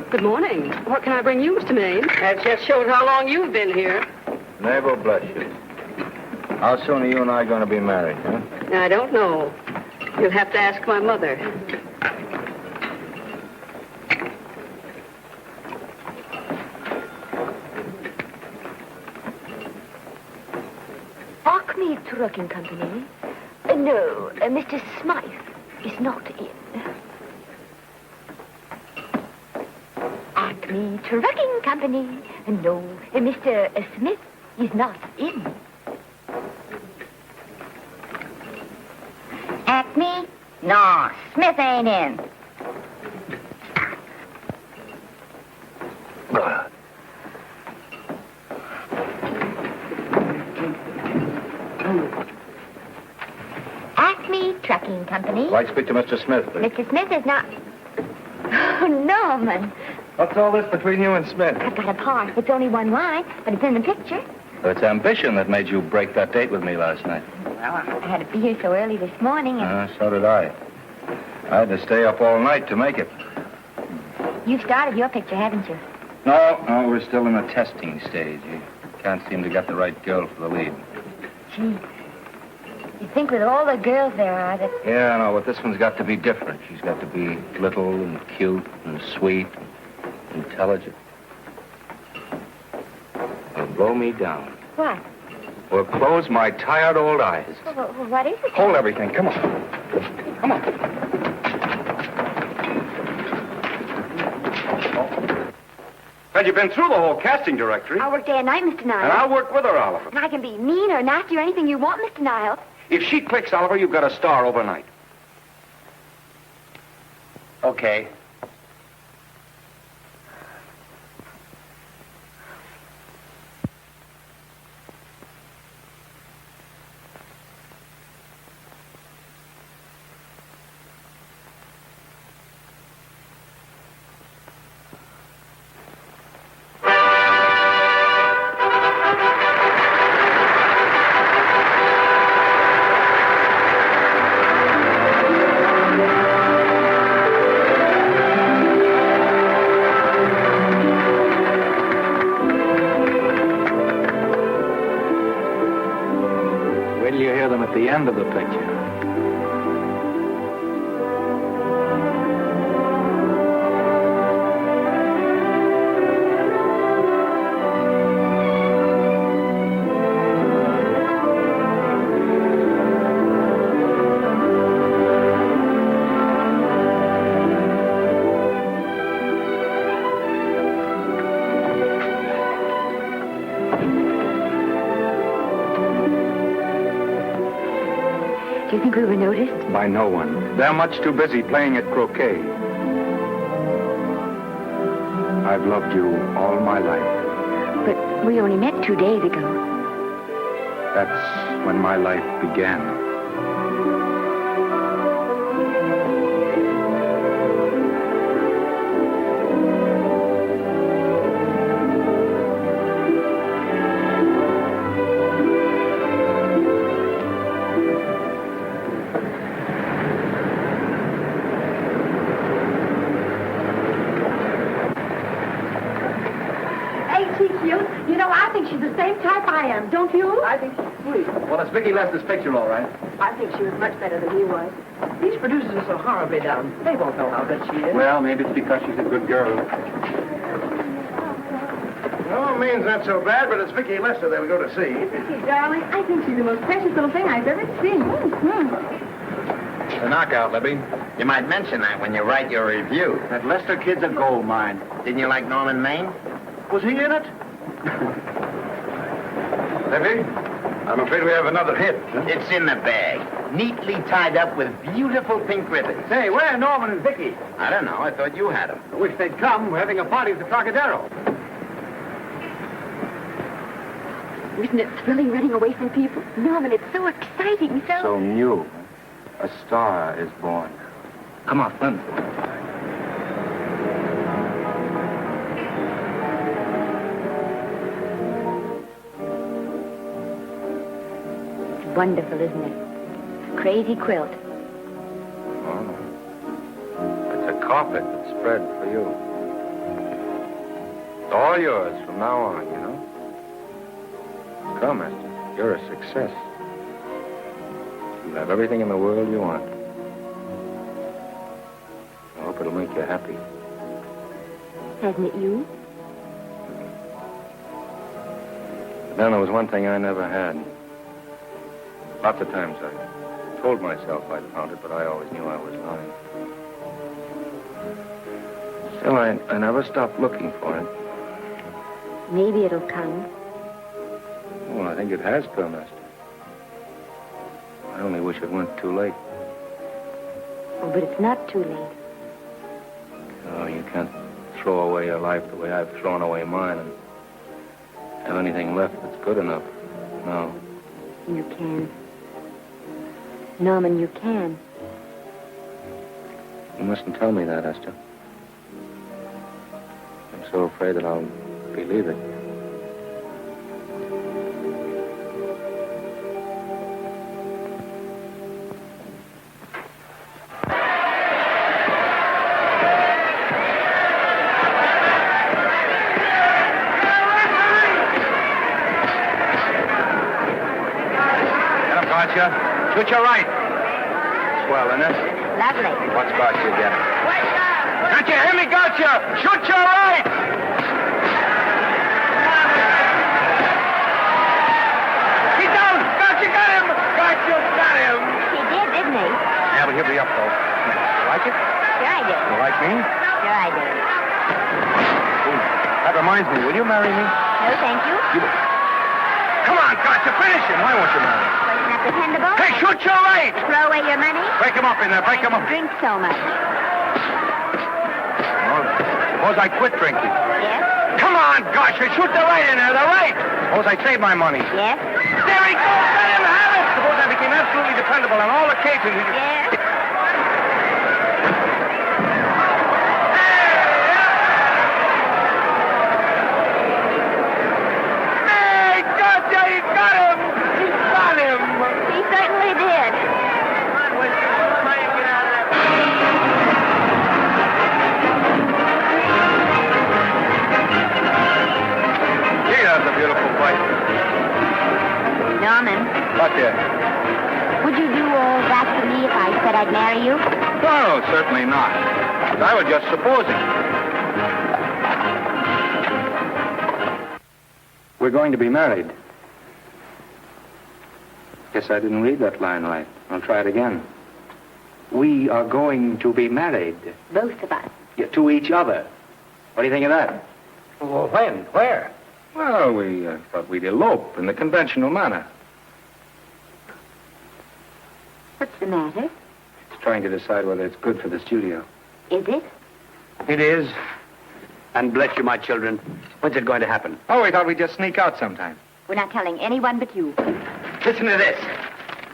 Good morning. What can I bring you, Mr. Maine? That just shows how long you've been here. Mabel, bless you. How soon are you and I going to be married, huh? I don't know. You'll have to ask my mother. Acme Trucking Company? No, Mr. Smythe is not in. Acme Trucking Company? No, Mr. Smith is not in. Acme? No, Smith ain't in. Acme Trucking Company? I'd like to speak to Mr. Smith, please. Mr. Smith is not... Oh, Norman. What's all this between you and Smith? I've got a part. It's only one line, but it's in the picture. It's ambition that made you break that date with me last night. Well, I had to be here so early this morning, and So did I. I had to stay up all night to make it. you've started your picture, haven't you? No, we're still in the testing stage. You can't seem to get the right girl for the lead. Gee, you think with all the girls there are that... Yeah, I know, but this one's got to be different. She's got to be little and cute and sweet and intelligent. It'll blow me down. What? Will close my tired old eyes. Well, what is it? Hold everything. Come on. Come on. Well, you've been through the whole casting directory. I work day and night, Mr. Niles. And I'll work with her, Oliver. And I can be mean or nasty or anything you want, Mr. Niles. If she clicks, Oliver, you've got a star overnight. Okay. Wait till you hear them at the end of the picture. Do you think we were noticed? By no one. They're much too busy playing at croquet. I've loved you all my life. But we only met 2 days ago. That's when my life began. type I am, don't you? I think she's sweet. Well, it's Vicki Lester's picture, all right. I think she was much better than he was. These producers are so horribly down. They won't know how good she is. Well, maybe it's because she's a good girl. No, Maine's not so bad, but it's Vicki Lester that we go to see. Vicky, darling, I think she's the most precious little thing I've ever seen. The knockout, Libby. You might mention that when you write your review. That Lester kid's a gold mine. Didn't you like Norman Maine? Was he in it? Libby, I'm afraid we have another hit. It's in the bag, neatly tied up with beautiful pink ribbons. Hey, where are Norman and Vicki? I don't know. I thought you had them. I wish they'd come. We're having a party at the Trocadero. Isn't it thrilling running away from people? Norman, it's so exciting, So new. A star is born. Come on, run. It's wonderful, isn't it? Crazy quilt. Oh. It's a carpet spread for you. It's all yours from now on, you know? Come, Esther. You're a success. You have everything in the world you want. I hope it'll make you happy. Hasn't it you? But then there was one thing I never had. Lots of times I told myself I'd found it, but I always knew I was lying. Still, I never stopped looking for it. Maybe it'll come. Well, I think it has come, Esther. I only wish it weren't too late. Oh, but it's not too late. Oh, you can't throw away your life the way I've thrown away mine and have anything left that's good enough. No. You can. Norman, you can. You mustn't tell me that, Esther. I'm so afraid that I'll believe it. Shoot your right. Swell, isn't it? Lovely. What scotch you get? Can't you hear me, gotcha? Shoot your right. He's down. Gotcha, got him. Gotcha, got him. He did, didn't he? Yeah, but he'll be up, though. You like it? Sure I did. You like me? Sure I did. That reminds me. Will you marry me? No, thank you. Come on, gotcha, finish him. Why won't you marry me? Wasn't that dependable? Hey, shoot your right. Throw away your money? Break him up in there. Break him up. Drink so much. Well, suppose I quit drinking. Yes? Come on, gotcha, shoot the right in there, the right. Suppose I save my money. Yes? There he goes. Let him have it. Suppose I became absolutely dependable on all occasions. Yes? Hey, gotcha, he got him. He got him. He certainly did. Gee, that's a beautiful place. Norman, What, dear? would you do all that to me if I said I'd marry you? No, certainly not. I was just supposing. We're going to be married. Guess I didn't read that line right. I'll try it again. We are going to be married. Both of us. Yeah, to each other. What do you think of that? Well, when? Where? Well, we thought we'd elope in the conventional manner. What's the matter? It's trying to decide whether it's good for the studio. Is it? It is. And bless you, my children. When's it going to happen? Oh, we thought we'd just sneak out sometime. We're not telling anyone but you. Listen to this.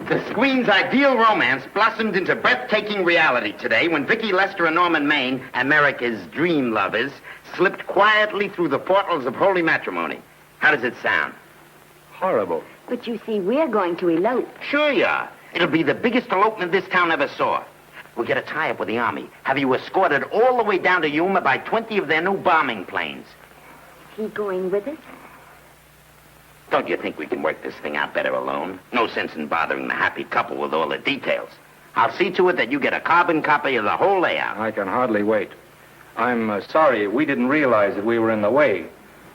The screen's ideal romance blossomed into breathtaking reality today when Vicki Lester and Norman Maine, America's dream lovers, slipped quietly through the portals of holy matrimony. How does it sound? Horrible. But you see, we're going to elope. Sure you are. It'll be the biggest elopement this town ever saw. We'll get a tie-up with the Army, have you escorted all the way down to Yuma by 20 of their new bombing planes. Is he going with us? Don't you think we can work this thing out better alone? No sense in bothering the happy couple with all the details. I'll see to it that you get a carbon copy of the whole layout. I can hardly wait. I'm sorry we didn't realize that we were in the way.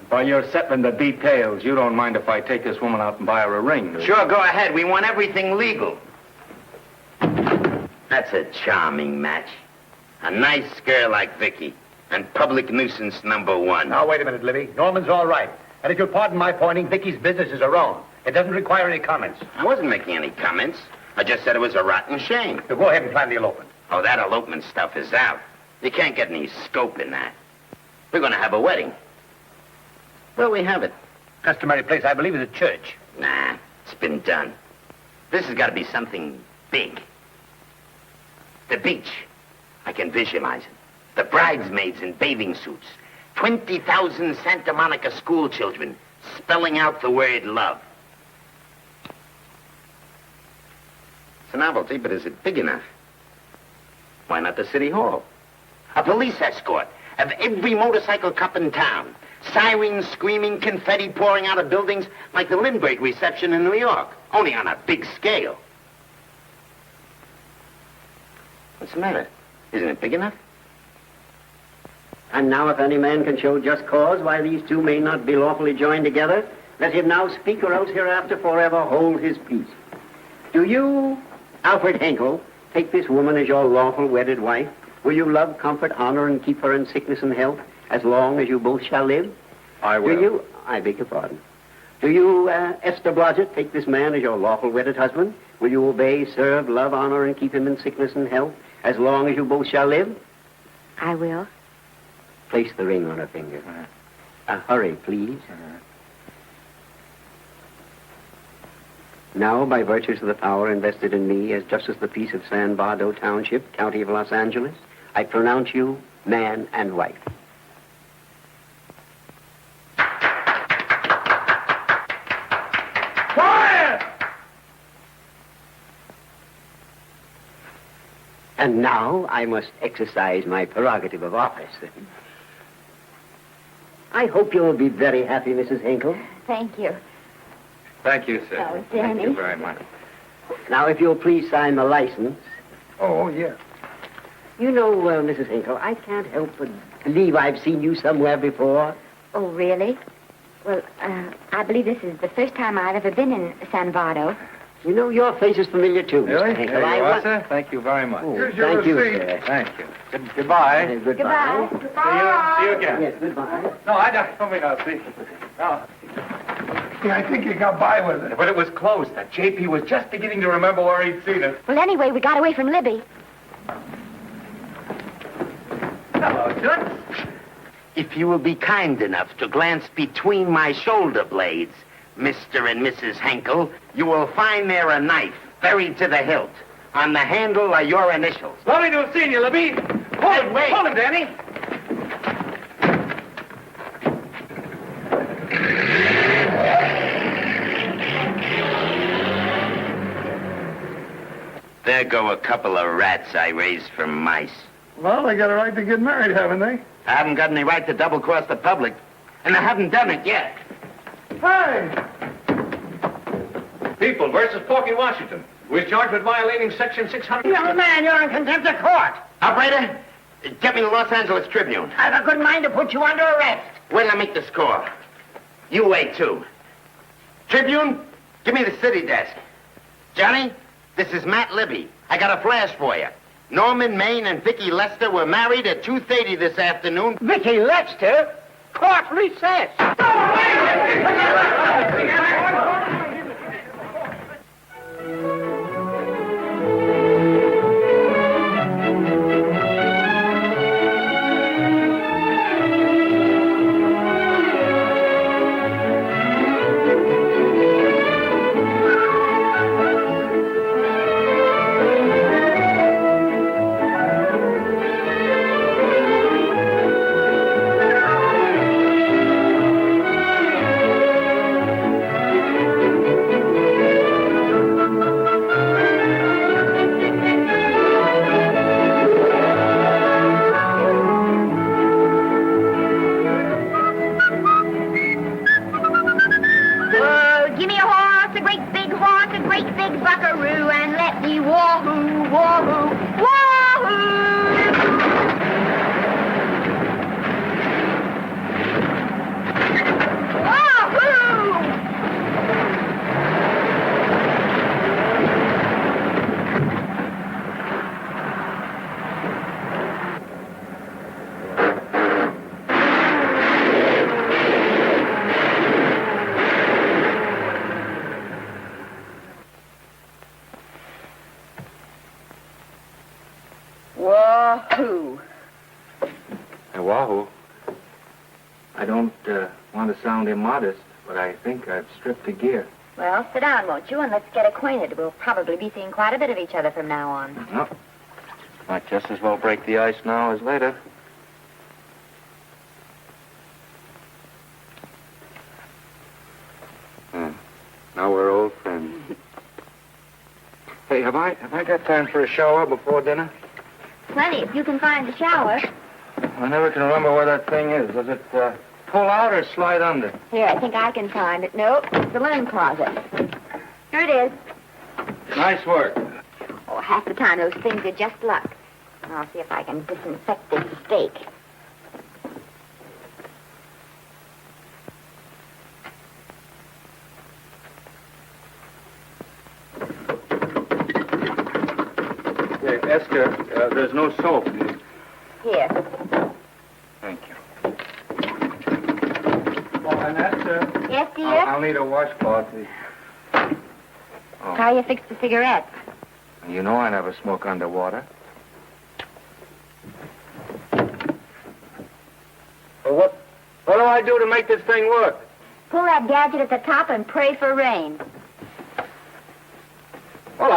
While you're settling the details, you don't mind if I take this woman out and buy her a ring, do you? Sure, go ahead. We want everything legal. That's a charming match. A nice girl like Vicky. And public nuisance number one. Now, wait a minute, Libby. Norman's all right. And if you'll pardon my pointing, Vicky's businesses are wrong. It doesn't require any comments. I wasn't making any comments. I just said it was a rotten shame. So go ahead and plan the elopement. Oh, that elopement stuff is out. You can't get any scope in that. We're going to have a wedding. Where'll we have it? Customary place, I believe, is a church. Nah, it's been done. This has got to be something big. The beach. I can visualize it. The bridesmaids in bathing suits. 20,000 Santa Monica school children spelling out the word love. It's a novelty, but is it big enough? Why not the city hall? A police escort of every motorcycle cop in town. Sirens screaming, confetti pouring out of buildings like the Lindbergh reception in New York, only on a big scale. What's the matter? Isn't it big enough? And now if any man can show just cause why these two may not be lawfully joined together, let him now speak or else hereafter forever hold his peace. Do you, Alfred Henkel, take this woman as your lawful wedded wife? Will you love, comfort, honor, and keep her in sickness and health as long as you both shall live? I will. Do you, I beg your pardon. Do you, Esther Blodgett, take this man as your lawful wedded husband? Will you obey, serve, love, honor, and keep him in sickness and health as long as you both shall live? I will. Place the ring on her finger. Hurry, please. Now, by virtues of the power invested in me as Justice of the Peace of San Bardo Township, County of Los Angeles, I pronounce you man and wife. Quiet! And now I must exercise my prerogative of office. I hope you will be very happy, Mrs. Hinkle. Thank you. Thank you, sir. Oh, Thank Danny. you very much. Now, if you'll please sign the license. Oh, yeah. You know, Mrs. Hinkle, I can't help but believe I've seen you somewhere before. Oh, really? Well, I believe this is the first time I've ever been in San Bardo. You know, your face is familiar, too, Really? Mr. Hinkle. There you I are, sir. Thank you very much. Oh, Here's your thank you, receipt. sir. Thank you. Goodbye. Goodbye. See you again. Yes, goodbye. No, I don't mean I'll see. No. Yeah, I think you got by with it. But it was close. That JP was just beginning to remember where he'd seen it. Well, anyway, we got away from Libby. Hello, Toots. If you will be kind enough to glance between my shoulder blades, Mr. and Mrs. Henkel, you will find there a knife buried to the hilt. On the handle are your initials. Lovely to have seen you, Libby. Hold him, wait. Hold him, Danny. There go a couple of rats I raised from mice. Well, they got a right to get married, haven't they? I haven't got any right to double-cross the public, and I haven't done it yet. Hey! People versus Porky Washington, who is charged with violating Section 600. Young man, you're in contempt of court. Operator, get me the Los Angeles Tribune. I've a good mind to put you under arrest. Wait till I make the score. You wait, too. Tribune, give me the city desk. Johnny, this is Matt Libby. I got a flash for you. Norman Maine and Vicky Lester were married at 2:30 this afternoon. Vicky Lester? Court recess. me a horse, a great big horse, a great big buckaroo, and let me wahoo, wahoo, wahoo! Wahoo! Hey, Wahoo. I don't want to sound immodest, but I think I've stripped a gear. Well, sit down, won't you, and let's get acquainted. We'll probably be seeing quite a bit of each other from now on. No. Might just as well break the ice now as later. Now we're old friends. Hey, have I got time for a shower before dinner? Plenty, if you can find the shower. I never can remember where that thing is. Does it pull out or slide under? Here, I think I can find it. Nope, it's the linen closet. Here it is. Nice work. Oh, half the time those things are just luck. I'll see if I can disinfect this steak. Hey, Esther, there's no soap. Here. Thank you. Oh, and Esther. Yes, dear? I'll need a washcloth. Oh. How you fix the cigarette? You know I never smoke underwater. Well, what do I do to make this thing work? Pull that gadget at the top and pray for rain. Well,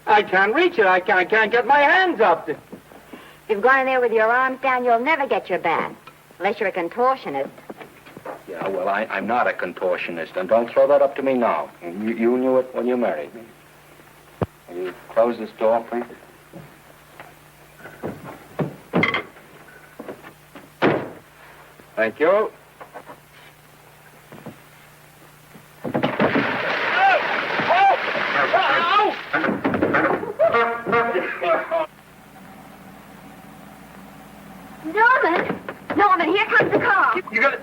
I can't reach it. I can't get my hands up. If you've gone in there with your arms down, you'll never get your bath. Unless you're a contortionist. Yeah, well, I'm not a contortionist, and don't throw that up to me now. You knew it when you married me. Will you close this door, please? Thank you. Norman, here comes the car. You got it.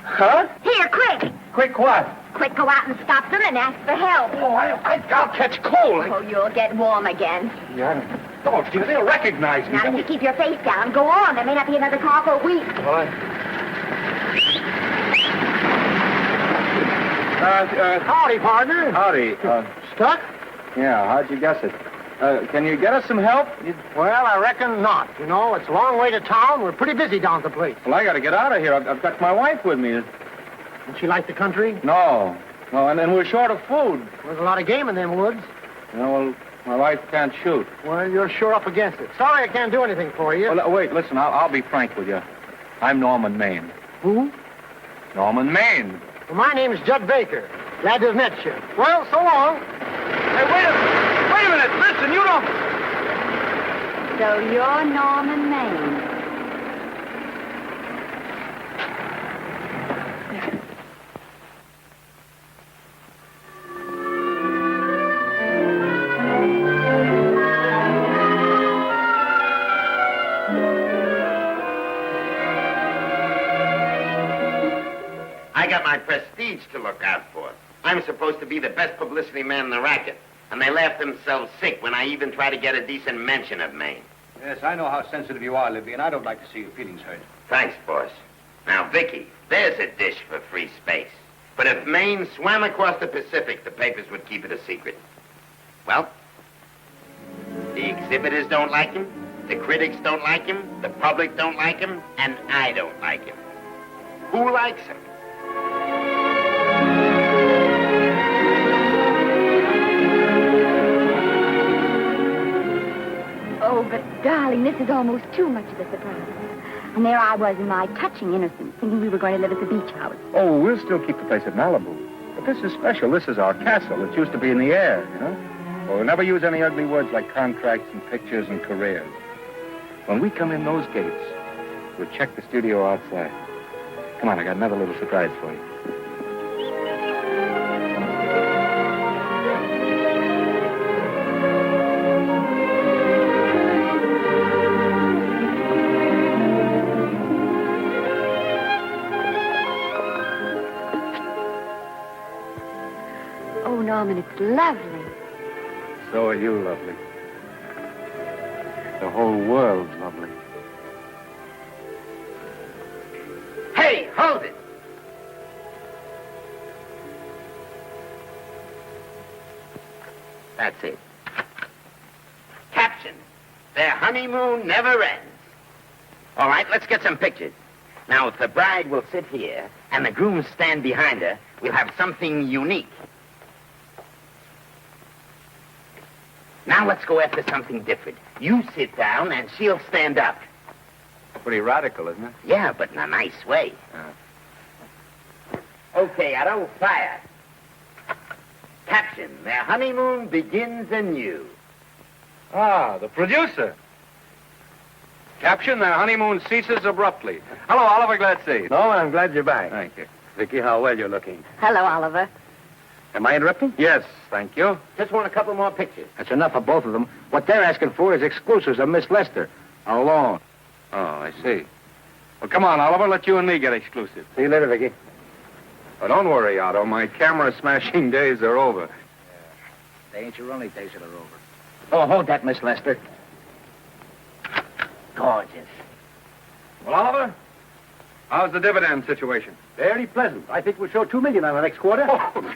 Huh? Here, quick. Quick what? Quick, go out and stop them and ask for help. Oh, I'll catch cold. Oh, you'll get warm again. Yeah. Oh, dear, they'll recognize me. Now, if you keep your face down, go on. There may not be another car for a week. Well, Howdy, partner. Howdy. Stuck? Yeah, how'd you guess it? Can you get us some help? Well, I reckon not. You know, it's a long way to town. We're pretty busy down at the place. Well, I got to get out of here. I've got my wife with me. Does she like the country? No, and then we're short of food. There's a lot of game in them woods. You know, well, my wife can't shoot. Well, you're sure up against it. Sorry I can't do anything for you. Well, wait, listen, I'll be frank with you. I'm Norman Maine. Who? Norman Maine. Well, my name's Judd Baker. Glad to have met you. Well, so long. Hey, wait a minute. Listen, you don't... So you're Norman Maine. I got my prestige to look out for. I'm supposed to be the best publicity man in the racket. And they laugh themselves sick when I even try to get a decent mention of Maine. Yes, I know how sensitive you are, Libby, and I don't like to see your feelings hurt. Thanks, boss. Now, Vicky, there's a dish for free space. But if Maine swam across the Pacific, the papers would keep it a secret. Well, the exhibitors don't like him, the critics don't like him, the public don't like him, and I don't like him. Who likes him? Oh, but, darling, this is almost too much of a surprise. And there I was in my touching innocence, thinking we were going to live at the beach house. Oh, we'll still keep the place at Malibu. But this is special. This is our castle. It used to be in the air, you know? Well, we'll never use any ugly words like contracts and pictures and careers. When we come in those gates, we'll check the studio outside. Come on, I got another little surprise for you. Oh, Norman, it's lovely. So are you lovely. The whole world's lovely. Hey, hold it! That's it. Caption: their honeymoon never ends. All right, let's get some pictures. Now, if the bride will sit here and the groom stand behind her, we'll have something unique. Now let's go after something different. You sit down and she'll stand up. Pretty radical, isn't it? Yeah, but in a nice way. Okay, Otto, fire. Caption: their honeymoon begins anew. Ah, the producer. Caption: their honeymoon ceases abruptly. Hello, Oliver, glad to see you. No, I'm glad you're back. Thank you. Vicky, how well you're looking. Hello, Oliver. Am I interrupting? Yes, thank you. Just want a couple more pictures. That's enough of both of them. What they're asking for is exclusives of Miss Lester. Alone. Oh, I see. Well, come on, Oliver, let you and me get exclusive. See you later, Vicky. Oh, don't worry, Otto. My camera smashing days are over. They ain't your only days that are over. Oh, hold that, Miss Lester. Gorgeous. Well, Oliver, how's the dividend situation? Very pleasant. I think we'll show $2 million on the next quarter. Oh,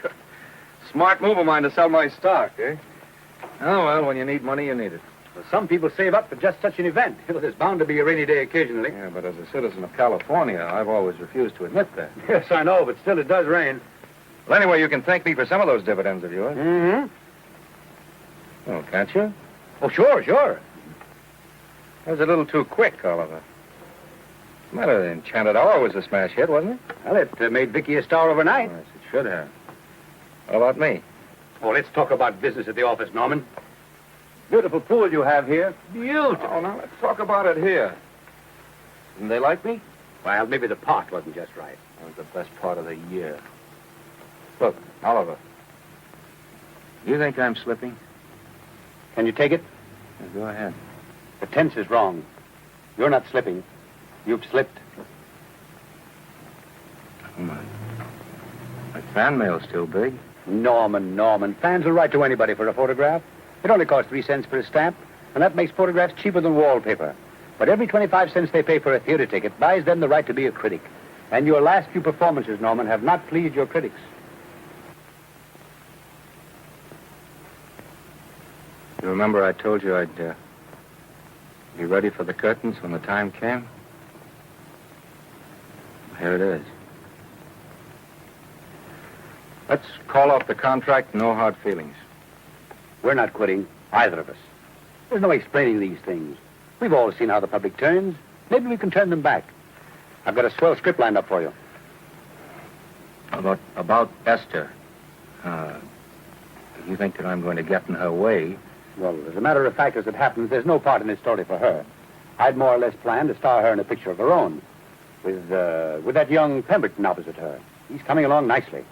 smart move of mine to sell my stock, eh? Oh, well, when you need money, you need it. Well, some people save up for just such an event. There's bound to be a rainy day occasionally. Yeah, but as a citizen of California, I've always refused to admit that. Yes, I know, but still it does rain. Well, anyway, you can thank me for some of those dividends of yours. Mm-hmm. Oh, can't you? Oh, sure. That was a little too quick, Oliver. What's the matter? The Enchanted Hour was a smash hit, wasn't it? Well, it made Vicky a star overnight. Yes, it should have. How about me? Oh, let's talk about business at the office, Norman. Beautiful pool you have here. Beautiful. Oh, now let's talk about it here. Didn't they like me? Well, maybe the pot wasn't just right. That was the best part of the year. Look, Oliver. Do you think I'm slipping? Can you take it? Yeah, go ahead. The tense is wrong. You're not slipping. You've slipped. Oh, my fan mail's still big. Norman. Fans will write to anybody for a photograph. It only costs 3 cents for a stamp, and that makes photographs cheaper than wallpaper. But every 25 cents they pay for a theater ticket buys them the right to be a critic. And your last few performances, Norman, have not pleased your critics. You remember I told you I'd be ready for the curtains when the time came? Here it is. Let's call off the contract, no hard feelings. We're not quitting, either of us. There's no explaining these things. We've all seen how the public turns. Maybe we can turn them back. I've got a swell script lined up for you. About Esther. You think that I'm going to get in her way? Well, as a matter of fact, as it happens, there's no part in this story for her. I'd more or less planned to star her in a picture of her own, with that young Pemberton opposite her. He's coming along nicely.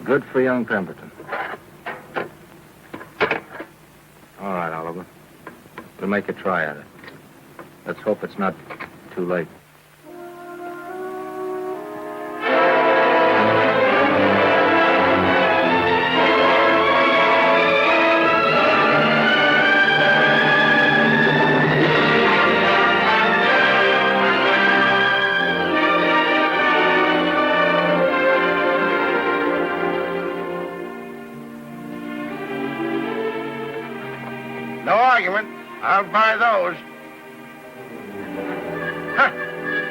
Good for young Pemberton. All right, Oliver. We'll make a try at it. Let's hope it's not too late. No argument. I'll buy those. Huh.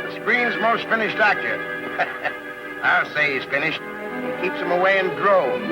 The screen's most finished actor. I'll say he's finished. He keeps them away in droves.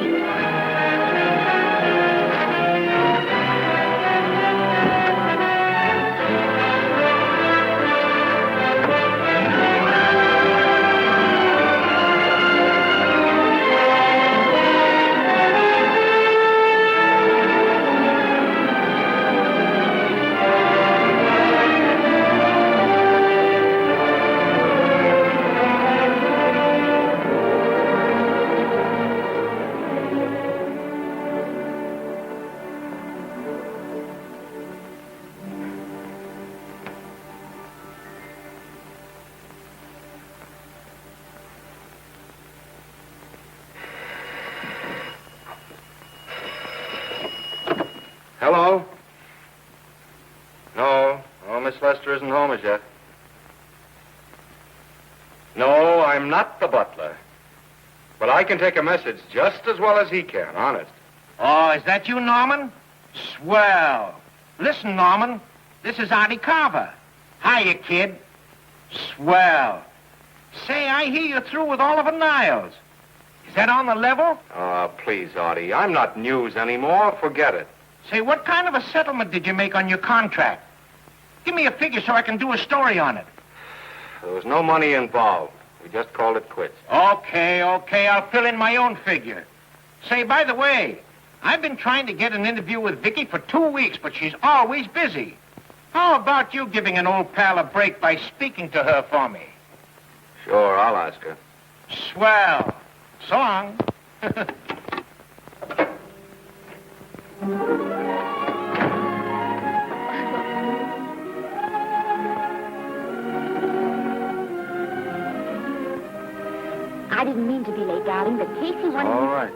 Hello? No, Miss Lester isn't home as yet. No, I'm not the butler. But I can take a message just as well as he can, honest. Oh, is that you, Norman? Swell. Listen, Norman, this is Artie Carver. Hiya, kid. Swell. Say, I hear you're through with Oliver Niles. Is that on the level? Please, Artie, I'm not news anymore. Forget it. Say, what kind of a settlement did you make on your contract? Give me a figure so I can do a story on it. There was no money involved. We just called it quits. Okay, I'll fill in my own figure. Say, by the way, I've been trying to get an interview with Vicky for 2 weeks, but she's always busy. How about you giving an old pal a break by speaking to her for me? Sure, I'll ask her. Swell. So long. I didn't mean to be late, darling, but Casey wanted... All right.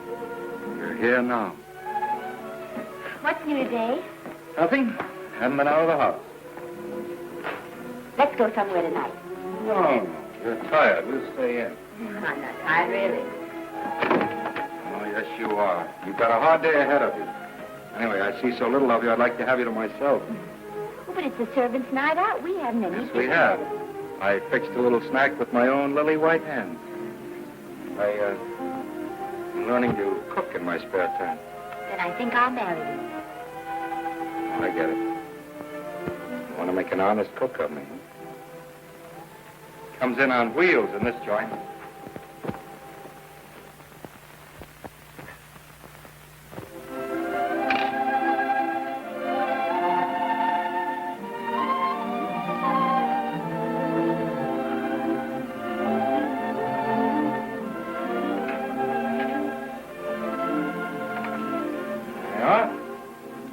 You're here now. What's new today? Nothing. Haven't been out of the house. Let's go somewhere tonight. No, you're tired. We'll stay in. I'm not tired, really. Oh, yes, you are. You've got a hard day ahead of you. Anyway, I see so little of you, I'd like to have you to myself. Oh, but it's the servants' night out. We haven't any. Yes, we have. I fixed a little snack with my own lily white hands. I'm learning to cook in my spare time. Then I think I'll marry you. I get it. You want to make an honest cook of me, huh? Comes in on wheels in this joint.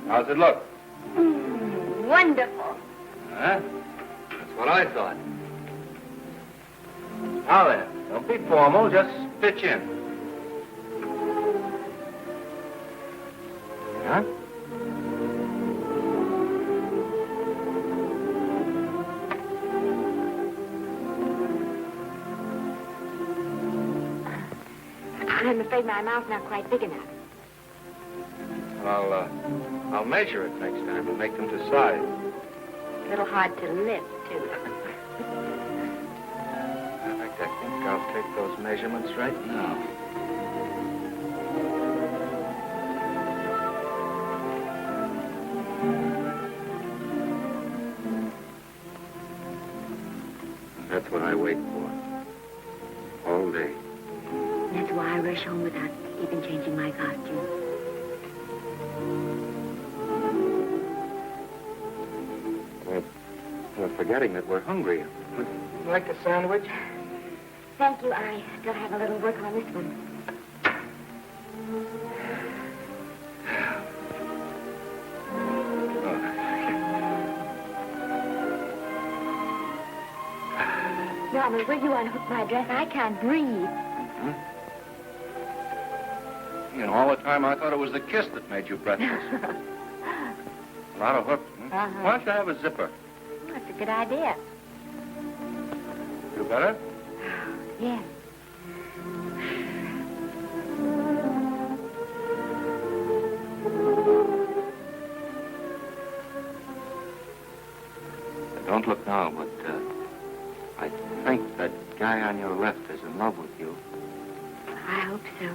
How's it look? Wonderful. Huh? That's what I thought. Now then, don't be formal, just pitch in. Huh? I'm afraid my mouth's not quite big enough. I'll measure it next time and make them to size. A little hard to lift, too. In fact, I think I'll take those measurements right now. That's what I wait for. All day. That's why I rush home without even changing my costume. We're forgetting that we're hungry. Would you like a sandwich? Thank you. I still have a little work on this one. Norman, will you unhook my dress? I can't breathe. Mm-hmm. You know, all the time I thought it was the kiss that made you breathless. A lot of hooks. Uh-huh. Why don't you have a zipper? That's a good idea. You better? Yes. Don't look now, but I think that guy on your left is in love with you. I hope so.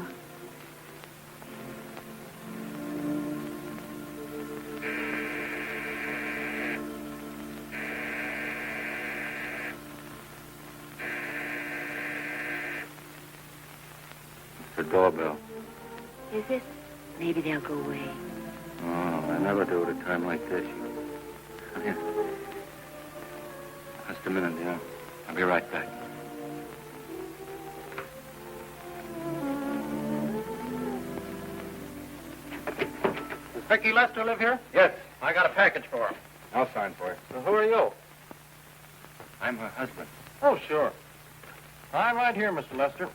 The doorbell. Is it? Maybe they'll go away. Oh, I never do at a time like this. Come here. Just a minute, dear. I'll be right back. Does Vicky Lester live here? Yes. I got a package for her. I'll sign for it. Well, who are you? I'm her husband. Oh, sure. I'm right here, Mr. Lester.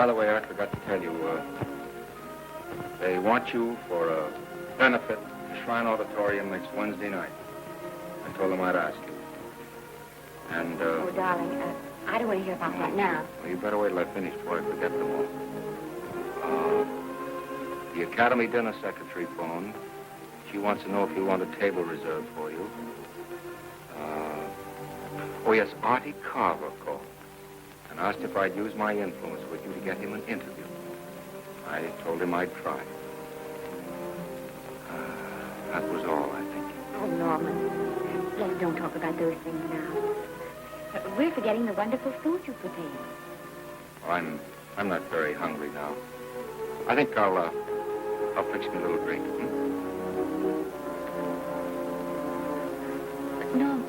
By the way, I forgot to tell you, they want you for a benefit at Shrine Auditorium next Wednesday night. I told them I'd ask you. And, Oh, darling, I don't want to hear about that now. well, you better wait till I finish before I forget them all. The Academy dinner secretary phoned. She wants to know if you want a table reserved for you. Oh, yes, Artie Carver called and asked if I'd use my influence with you to get him an interview. I told him I'd try. That was all, I think. Oh, Norman, please don't talk about those things now. We're forgetting the wonderful food you prepared. Well, I'm not very hungry now. I think I'll fix me a little drink. No.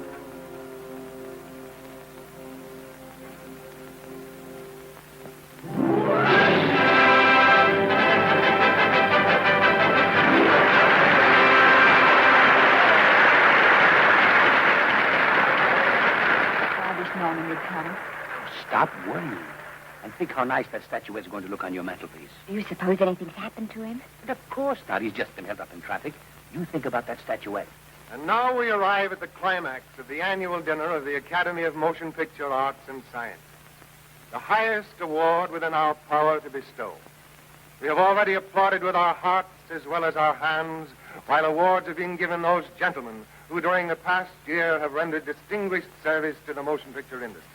I wish Norman would come. Stop worrying. And think how nice that statuette's going to look on your mantelpiece. Do you suppose anything's happened to him? But of course not. He's just been held up in traffic. You think about that statuette. And now we arrive at the climax of the annual dinner of the Academy of Motion Picture Arts and Sciences, the highest award within our power to bestow. We have already applauded with our hearts as well as our hands, while awards are being given those gentlemen who during the past year have rendered distinguished service to the motion picture industry.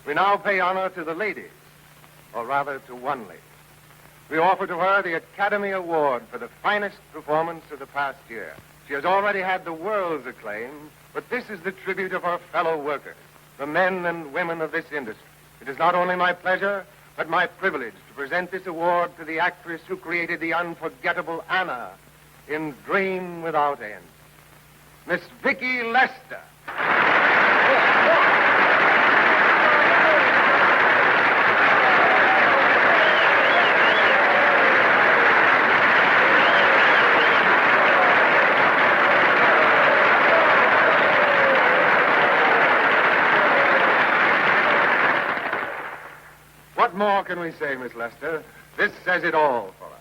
We now pay honor to the ladies, or rather to one lady. We offer to her the Academy Award for the finest performance of the past year. She has already had the world's acclaim, but this is the tribute of her fellow workers, the men and women of this industry. It is not only my pleasure, but my privilege to present this award to the actress who created the unforgettable Anna in Dream Without End, Miss Vicki Lester. What more can we say, Miss Lester? This says it all for us.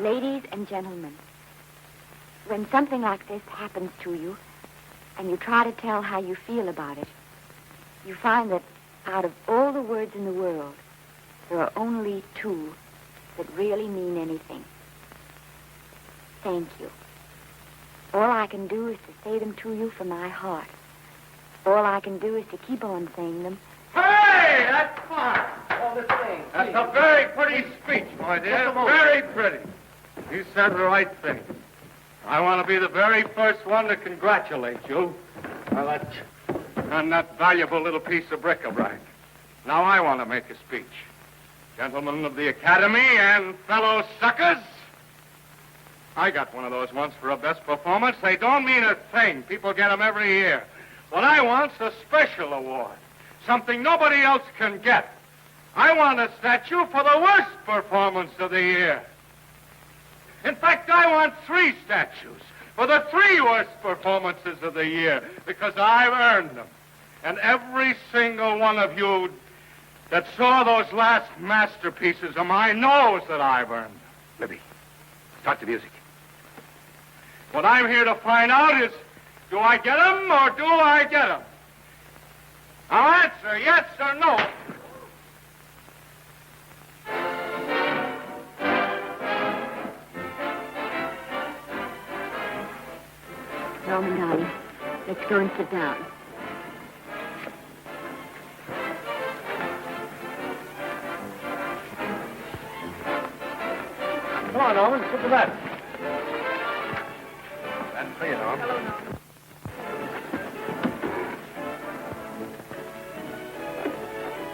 Ladies and gentlemen, when something like this happens to you, and you try to tell how you feel about it, you find that out of all the words in the world, there are only two that really mean anything. Thank you. All I can do is to say them to you from my heart. All I can do is to keep on saying them. Hey, that's fine. All this thing. That's a very pretty speech, my dear. Very pretty. You said the right thing. I want to be the very first one to congratulate you on that valuable little piece of bric-a-brac. Now I want to make a speech. Gentlemen of the Academy and fellow suckers, I got one of those once for a best performance. They don't mean a thing. People get them every year. What I want's a special award, something nobody else can get. I want a statue for the worst performance of the year. In fact, I want 3 statues for the 3 worst performances of the year, because I've earned them. And every single one of you that saw those last masterpieces of mine knows that I've earned them. Libby, start the music. What I'm here to find out is, do I get them or do I get them? Now answer yes or no. Norman, darling, let's go and sit down. Come on, Norman, sit to that. That's for you, Norman. Hello, Norman.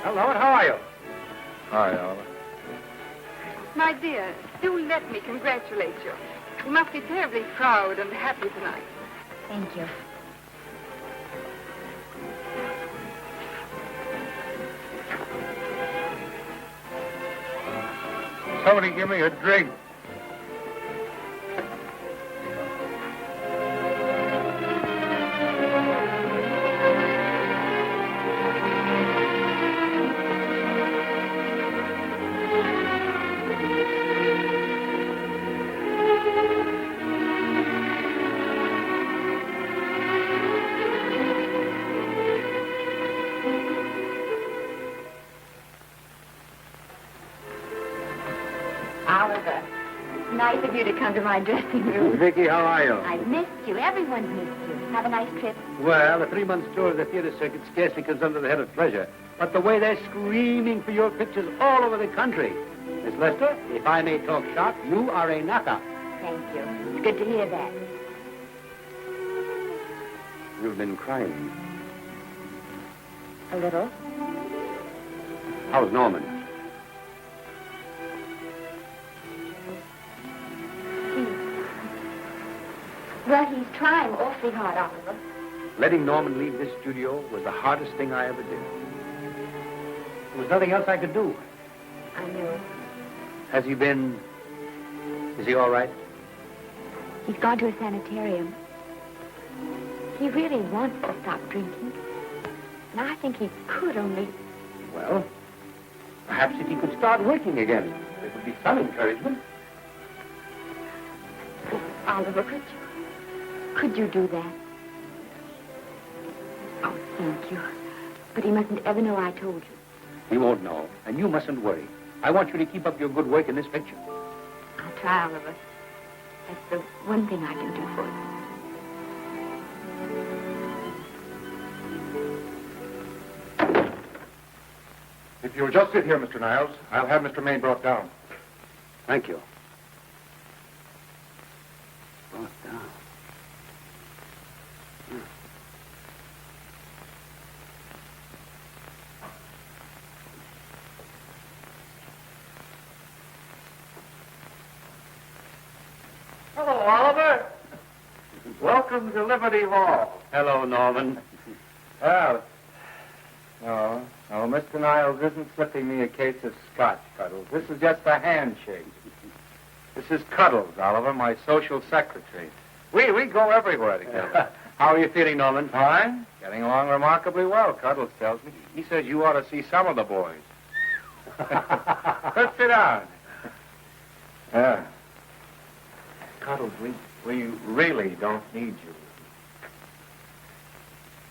Well, Norman, how are you? Hi, Oliver. My dear, do let me congratulate you. You must be terribly proud and happy tonight. Thank you. Somebody give me a drink. Oliver, it's nice of you to come to my dressing room. Vicky, how are you? I've missed you. Everyone's missed you. Have a nice trip. Well, a 3-month tour of the theater circuit scarcely comes under the head of pleasure. But the way they're screaming for your pictures all over the country. Miss Lester, if I may talk shop, you are a knockout. Thank you. It's good to hear that. You've been crying. A little. How's Norman? Well, he's trying awfully hard, Oliver. Letting Norman leave this studio was the hardest thing I ever did. There was nothing else I could do. I know. Has he been... Is he all right? He's gone to a sanitarium. He really wants to stop drinking. And I think he could only... Well, perhaps if he could start working again, there would be some encouragement. Oliver, could you do that? Oh, thank you. But he mustn't ever know I told you. He won't know, and you mustn't worry. I want you to keep up your good work in this picture. I'll try, Oliver. That's the one thing I can do for you. If you'll just sit here, Mr. Niles, I'll have Mr. Maine brought down. Thank you. Brought down. Hello, Oliver. Welcome to Liberty Hall. Hello, Norman. Well, no, Mr. Niles isn't slipping me a case of scotch, Cuddles. This is just a handshake. This is Cuddles, Oliver, my social secretary. We go everywhere together. How are you feeling, Norman? Fine. Getting along remarkably well, Cuddles tells me. He says you ought to see some of the boys. Let's sit down. Yeah. Cuddles, we really don't need you.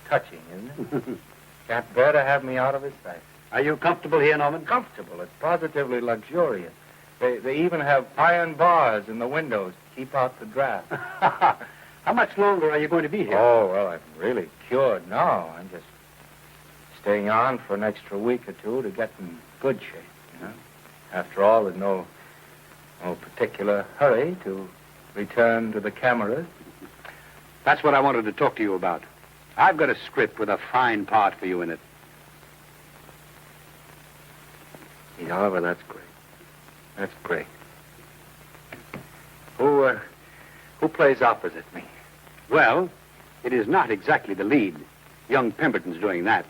Touching, isn't it? Can't bear to have me out of his sight. Are you comfortable here, Norman? Comfortable. It's positively luxurious. They even have iron bars in the windows to keep out the draft. How much longer are you going to be here? Oh, well, I'm really cured now. I'm just staying on for an extra week or two to get in good shape, you know. After all, there's no particular hurry to return to the cameras. That's what I wanted to talk to you about. I've got a script with a fine part for you in it. Yeah, Oliver, that's great. That's great. Who plays opposite me? Well, it is not exactly the lead. Young Pemberton's doing that.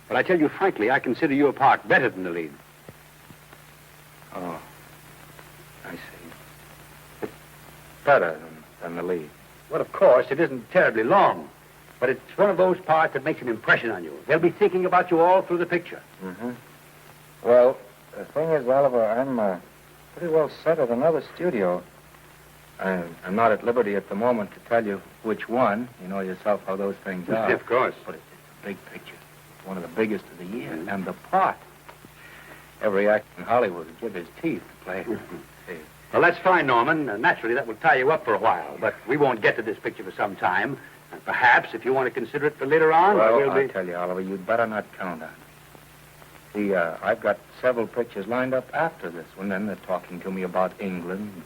But I tell you frankly, I consider your part better than the lead. Oh, I see. It's better than the lead. Well, of course, it isn't terribly long. But it's one of those parts that makes an impression on you. They'll be thinking about you all through the picture. Mm-hmm. Well, the thing is, Oliver, I'm pretty well set at another studio. I'm not at liberty at the moment to tell you which one. You know yourself how those things are. Of course. But it's a big picture. It's one of the biggest of the year. Mm-hmm. And the part. Every actor in Hollywood would give his teeth to play. See. Well, that's fine, Norman. Naturally, that will tie you up for a while. But we won't get to this picture for some time. And perhaps, if you want to consider it for later on, well, I'll tell you, Oliver, you'd better not count on it. See, I've got several pictures lined up after this one, and they're talking to me about England.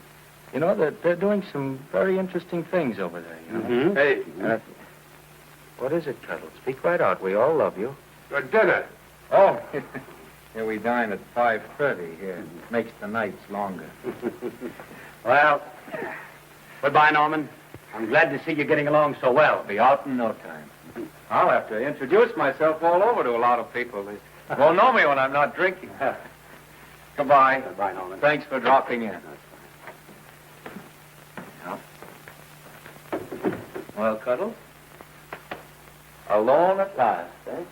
You know, they're doing some very interesting things over there, you know. Mm-hmm. Hey. What is it, Cuddles? Speak right out. We all love you. Your dinner. Oh, here we dine at 5:30 here. It makes the nights longer. Well, goodbye, Norman. I'm glad to see you getting along so well. I'll be out in no time. I'll have to introduce myself all over to a lot of people. They won't know me when I'm not drinking. Goodbye. Goodbye, Norman. Thanks for dropping in. Well, Cuddles? Alone at last, eh?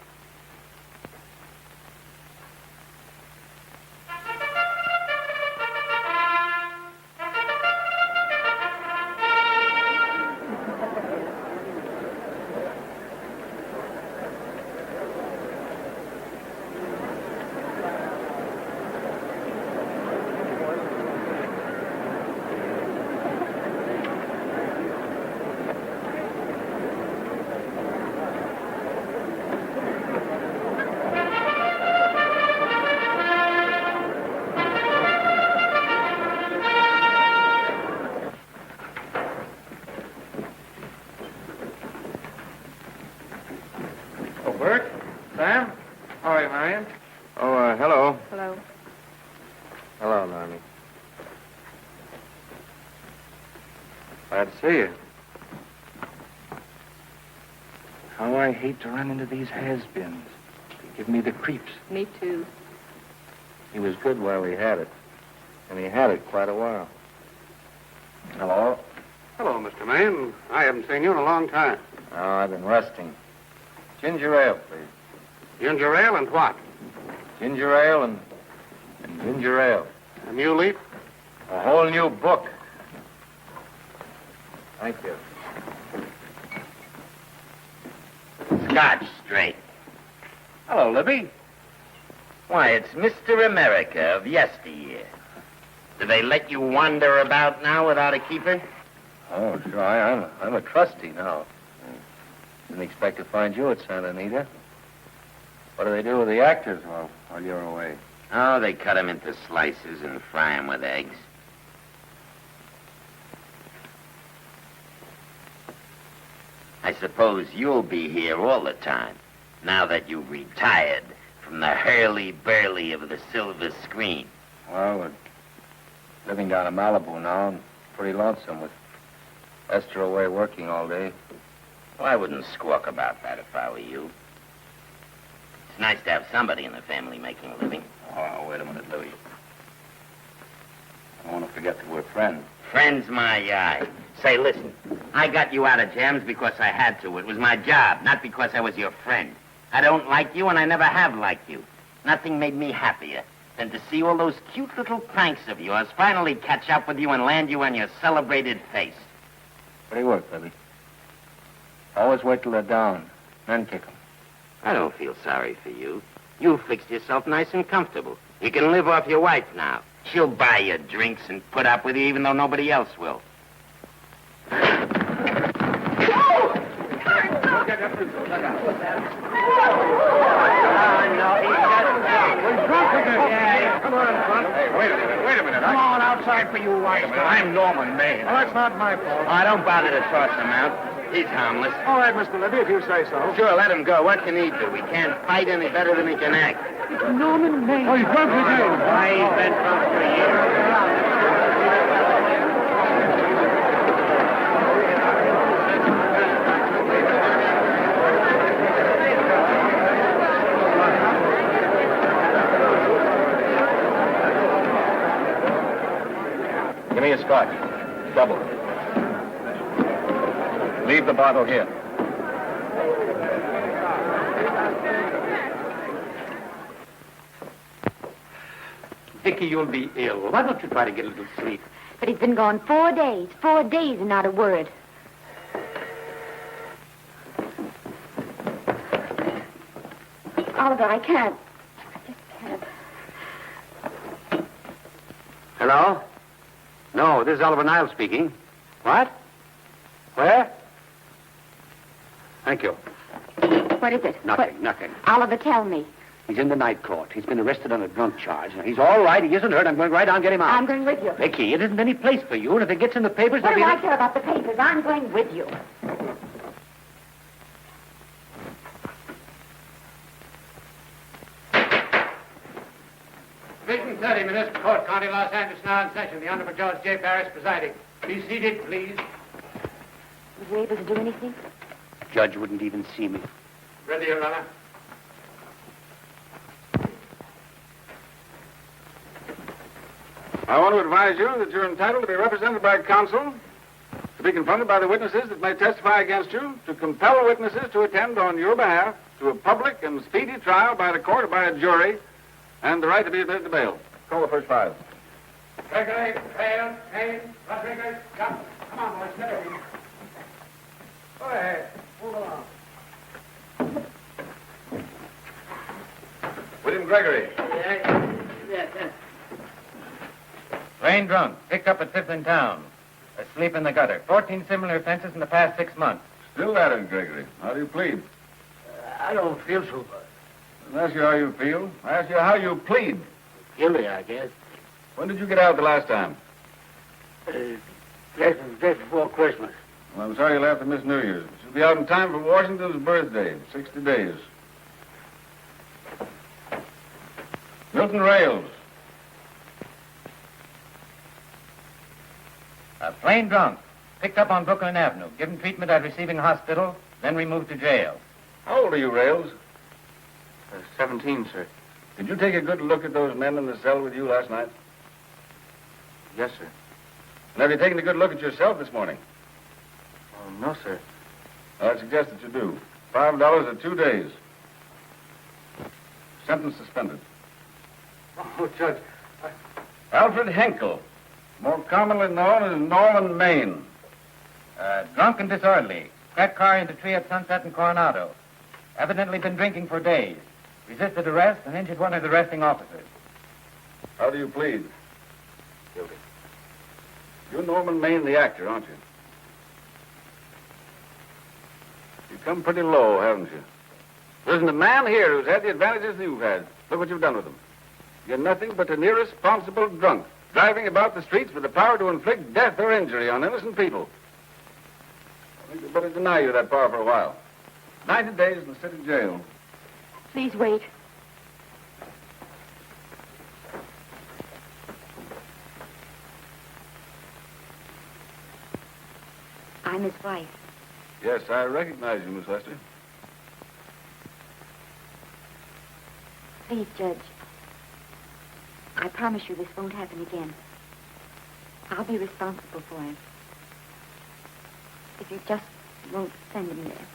Oh, Bert? Sam? How are you, Marion? Oh, hello. Hello. Hello, Normie. Glad to see you. How I hate to run into these has-beens. They give me the creeps. Me too. He was good while he had it. And he had it quite a while. Hello? Hello, Mr. Maine. I haven't seen you in a long time. Oh, I've been resting. Ginger ale, please. Ginger ale and what? Ginger ale and ginger ale. A new leaf? A whole new book. Thank you. Scotch straight. Hello, Libby. Why, it's Mr. America of yesteryear. Do they let you wander about now without a keeper? Oh, sure. I'm a trustee now. Didn't expect to find you at Santa Anita. What do they do with the actors while you're away? Oh, they cut them into slices and fry them with eggs. I suppose you'll be here all the time, now that you've retired from the hurly-burly of the silver screen. Well, we're living down in Malibu now and pretty lonesome with Esther away working all day. Well, I wouldn't squawk about that if I were you. It's nice to have somebody in the family making a living. Oh, wait a minute, Louis. I don't want to forget that we're friends. Friends, my eye. Say, listen, I got you out of jams because I had to. It was my job, not because I was your friend. I don't like you, and I never have liked you. Nothing made me happier than to see all those cute little pranks of yours finally catch up with you and land you on your celebrated face. Pretty work, Libby. Always wait till they're down, then kick them. I don't feel sorry for you. You fixed yourself nice and comfortable. You can live off your wife now. She'll buy you drinks and put up with you even though nobody else will. Come on, Front. Hey, wait a minute. Come on outside for you, white I'm Norman Maine. Well, that's not my fault. Oh, don't bother to toss him out. He's harmless. All right, Mr. Libby, if you say so. Sure, let him go. What can he do? He can't fight any better than he can act. Norman Maine. Oh, he's drunk again. Why, he's been drunk for years. Give me a scotch. Double. Leave the bottle here. Vicky, you'll be ill. Why don't you try to get a little sleep? But he's been gone 4 days. 4 days and not a word. Oliver, I can't. I just can't. Hello? No, this is Oliver Niles speaking. What? Where? Thank you. What is it? Nothing. Oliver, tell me. He's in the night court. He's been arrested on a drunk charge. Now, he's all right. He isn't hurt. I'm going right on get him out. I'm going with you. Vicky, it isn't any place for you. And if it gets in the papers, What there'll do be... I care about the papers? I'm going with you. Division 30, Municipal Court, County Los Angeles, now in session. The Honorable Judge J. Barris presiding. Be seated, please. Was you able to do anything? Judge wouldn't even see me. Ready, Your Honor. I want to advise you that you're entitled to be represented by counsel, to be confronted by the witnesses that may testify against you, to compel witnesses to attend on your behalf to a public and speedy trial by the court or by a jury, and the right to be admitted to bail. Call the first five. Gregory, Hale, Haynes, Rodriguez, Johnson. Come on, boys, get over here. Go ahead. Move along. William Gregory. Rain drunk, picked up at 5th in town. Asleep in the gutter. 14 similar offenses in the past 6 months. Still at it, Gregory. How do you plead? I don't feel so good. I didn't ask you how you feel. I asked you how you plead. Guilty, I guess. When did you get out the last time? Just before Christmas. Well, I'm sorry you'll have to miss New Year's. You'll be out in time for Washington's birthday, 60 days. Milton Rails. Plain drunk, picked up on Brooklyn Avenue, given treatment at receiving hospital, then removed to jail. How old are you, Rails? 17, sir. Did you take a good look at those men in the cell with you last night? Yes, sir. And have you taken a good look at yourself this morning? No, sir. Well, I suggest that you do. $5 or 2 days. Sentence suspended. Oh, Judge. Alfred Henkel, more commonly known as Norman Maine. Drunk and disorderly. Cracked car into tree at Sunset and Coronado. Evidently been drinking for days. Resisted arrest and injured one of the arresting officers. How do you plead? Guilty. You're Norman Maine, the actor, aren't you? You've come pretty low, haven't you? There isn't a man here who's had the advantages you've had. Look what you've done with them. You're nothing but an irresponsible drunk, driving about the streets with the power to inflict death or injury on innocent people. I think we'd better deny you that power for a while. 90 days in the city jail. Please wait. I'm his wife. Yes, I recognize you, Miss Lester. Please, Judge. I promise you this won't happen again. I'll be responsible for him. If you just won't send him there.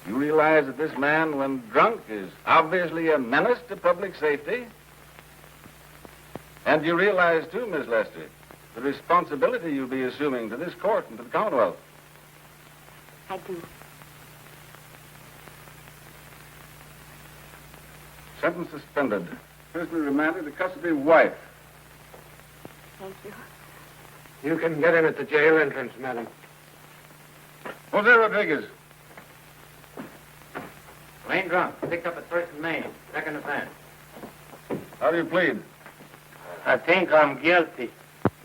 You realize that this man, when drunk, is obviously a menace to public safety? And you realize, too, Miss Lester, the responsibility you'll be assuming to this court and to the Commonwealth. I do. Sentence suspended. Prisoner remanded to custody wife. Thank you. You can get in at the jail entrance, madam. Jose Rodriguez. Plain drunk, picked up at 1st and Main. Second offense. How do you plead? I think I'm guilty,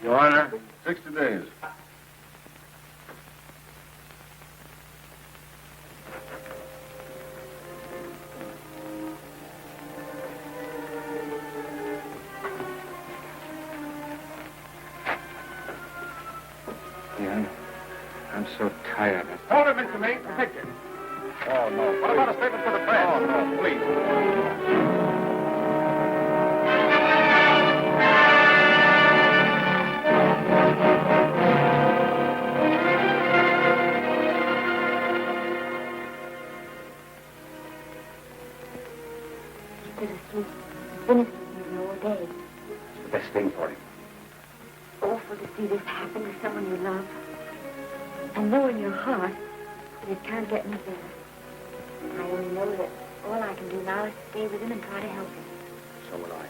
Your Honor. 60 days. Yeah, I'm so tired. Hold it, Mr. Maine. Picture. Oh, no. What about a statement for the press? Oh, no, please. He's asleep. He's been asleep all day. The best thing for him. Awful to see this happen to someone you love. And know in your heart that it can't get any better. I only know that all I can do now is to stay with him and try to help him. So will I.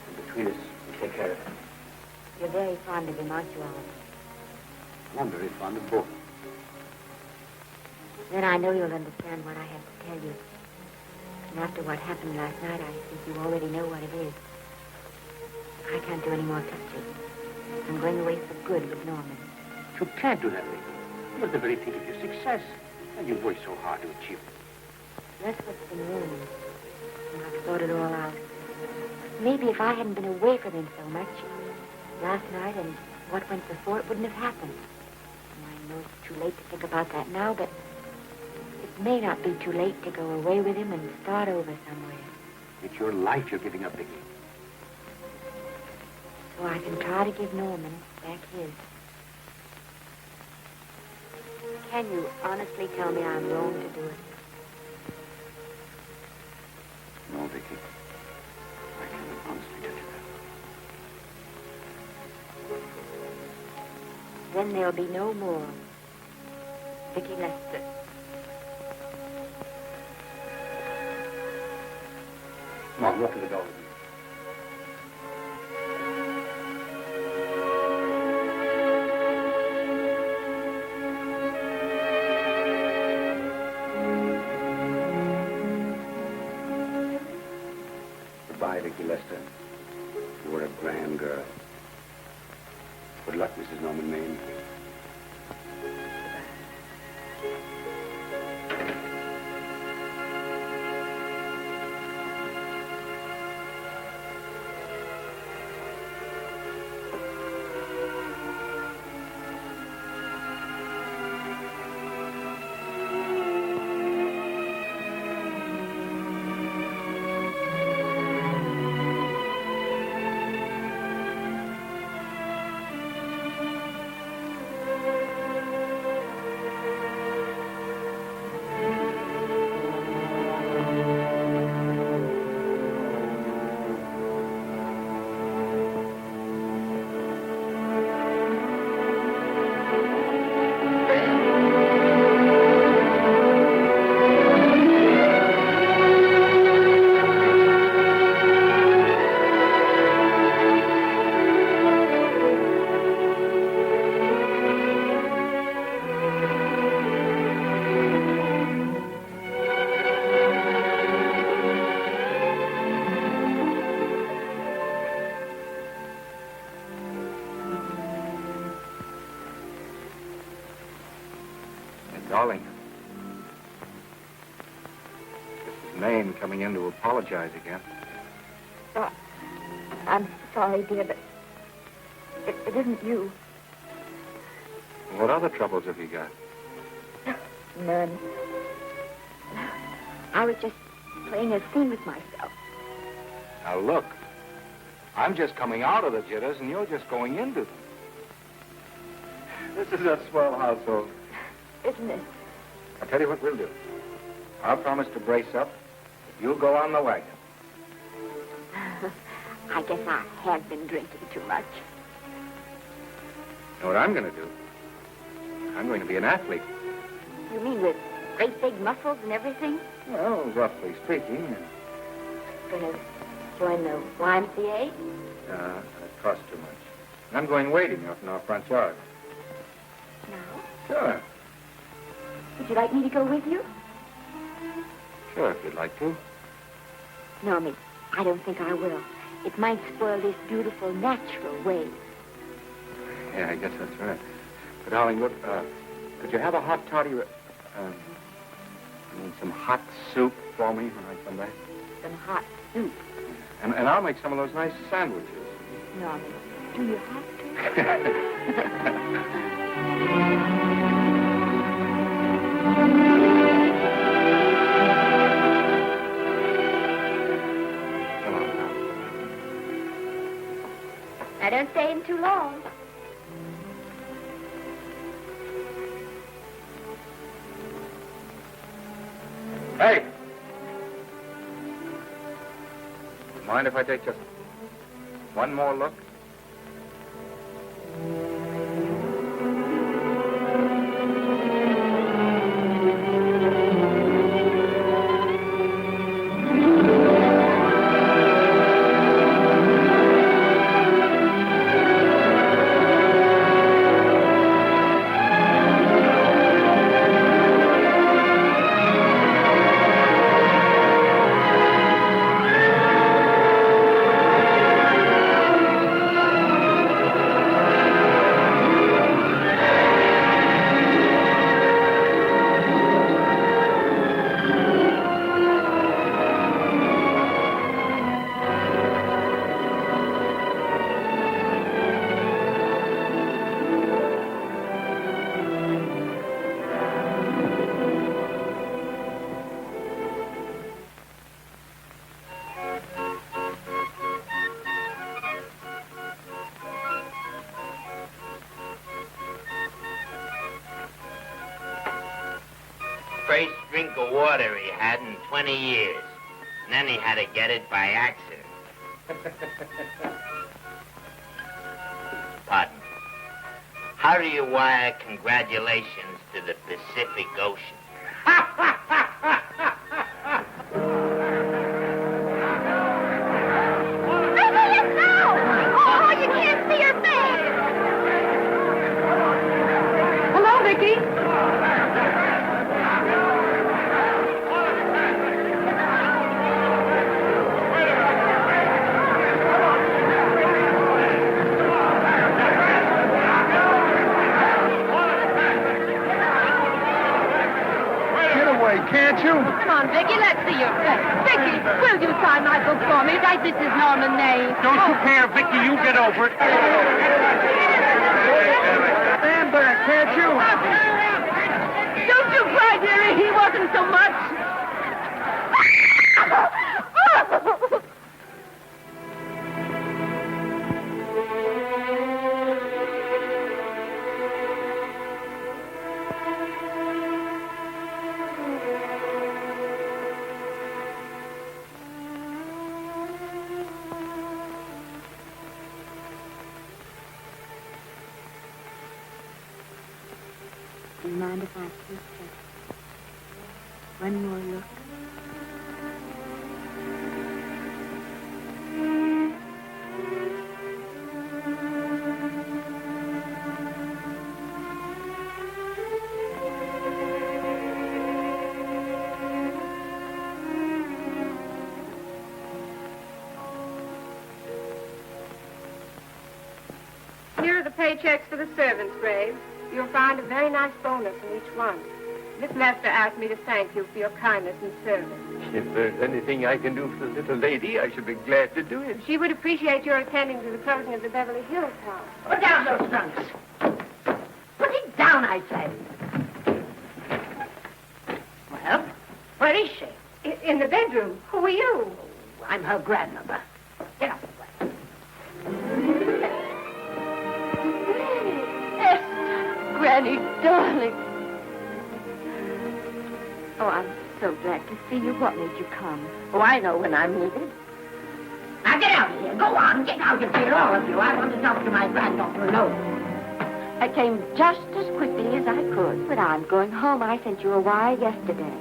And between us, we take care of him. You're very fond of him, aren't you, Oliver? I'm very fond of both. Then I know you'll understand what I have to tell you. And after what happened last night, I think you already know what it is. I can't do any more touching. I'm going away for good with Norman. You can't do that, Lee. It was the very thing of your success. And you worked so hard to achieve it. That's what's been wrong. And I've thought it all out. Maybe if I hadn't been away from him so much, last night and what went before, it wouldn't have happened. And I know it's too late to think about that now, but it may not be too late to go away with him and start over somewhere. It's your life you're giving up, Vicky. so I can try to give Norman back his. Can you honestly tell me I'm wrong to do it? No, Vicky. I can't honestly tell you that. Then there'll be no more Vicky Lester. Come on, walk to the door. Goodbye, Vicky Lester. You were a grand girl. Good luck, Mrs. Norman Maine. Darling. Mrs. Maine coming in to apologize again. Oh, I'm sorry, dear, but it isn't you. What other troubles have you got? None. I was just playing a scene with myself. Now, look. I'm just coming out of the jitters, and you're just going into them. This is a swell household. Isn't it? I'll tell you what we'll do. I'll promise to brace up. You'll go on the wagon. I guess I have been drinking too much. You know what I'm going to do? I'm going to be an athlete. You mean with great big muscles and everything? Well, roughly speaking. Gonna join the YMCA? That costs too much. And I'm going wading up in our front yard. No. Sure. Would you like me to go with you? Sure, if you'd like to. No, Miss, I don't think I will. It might spoil this beautiful, natural wave. Yeah, I guess that's right. But, darling, look, could you have a hot toddy? Some hot soup for me when I come back? Some hot soup. And I'll make some of those nice sandwiches. No, Miss, do you have to? I don't stay in too long. Hey! Mind if I take just one more look? first drink of water he had in 20 years. And then he had to get it by accident. Pardon. How do you wire congratulations to the Pacific Ocean? Oh, you can't see her face. Hello, Vicky. Can't you? Come on, Vicky, let's see your face. Vicky, will you sign my book for me? Write this is Norman Maine. Don't you care, Vicky? You get over it. Stand back, can't you? Don't you cry, dearie. He wasn't so much. Do you mind if I take just one more look? Here are the paychecks for the servants, Graves. You'll find a very nice bonus in each one. Miss Lester asked me to thank you for your kindness and service. If there's anything I can do for the little lady, I should be glad to do it. She would appreciate your attending to the closing of the Beverly Hills house. Put down those trunks. Put it down, I say. Well, where is she? In the bedroom. Who are you? I'm her grandmother. Get up. Granny, darling. Oh, I'm so glad to see you. What made you come? Oh, I know when I'm needed. Now get out of here. Go on. Get out of here, all of you. I want to talk to my granddaughter alone. I came just as quickly as I could. But I'm going home. I sent you a wire yesterday.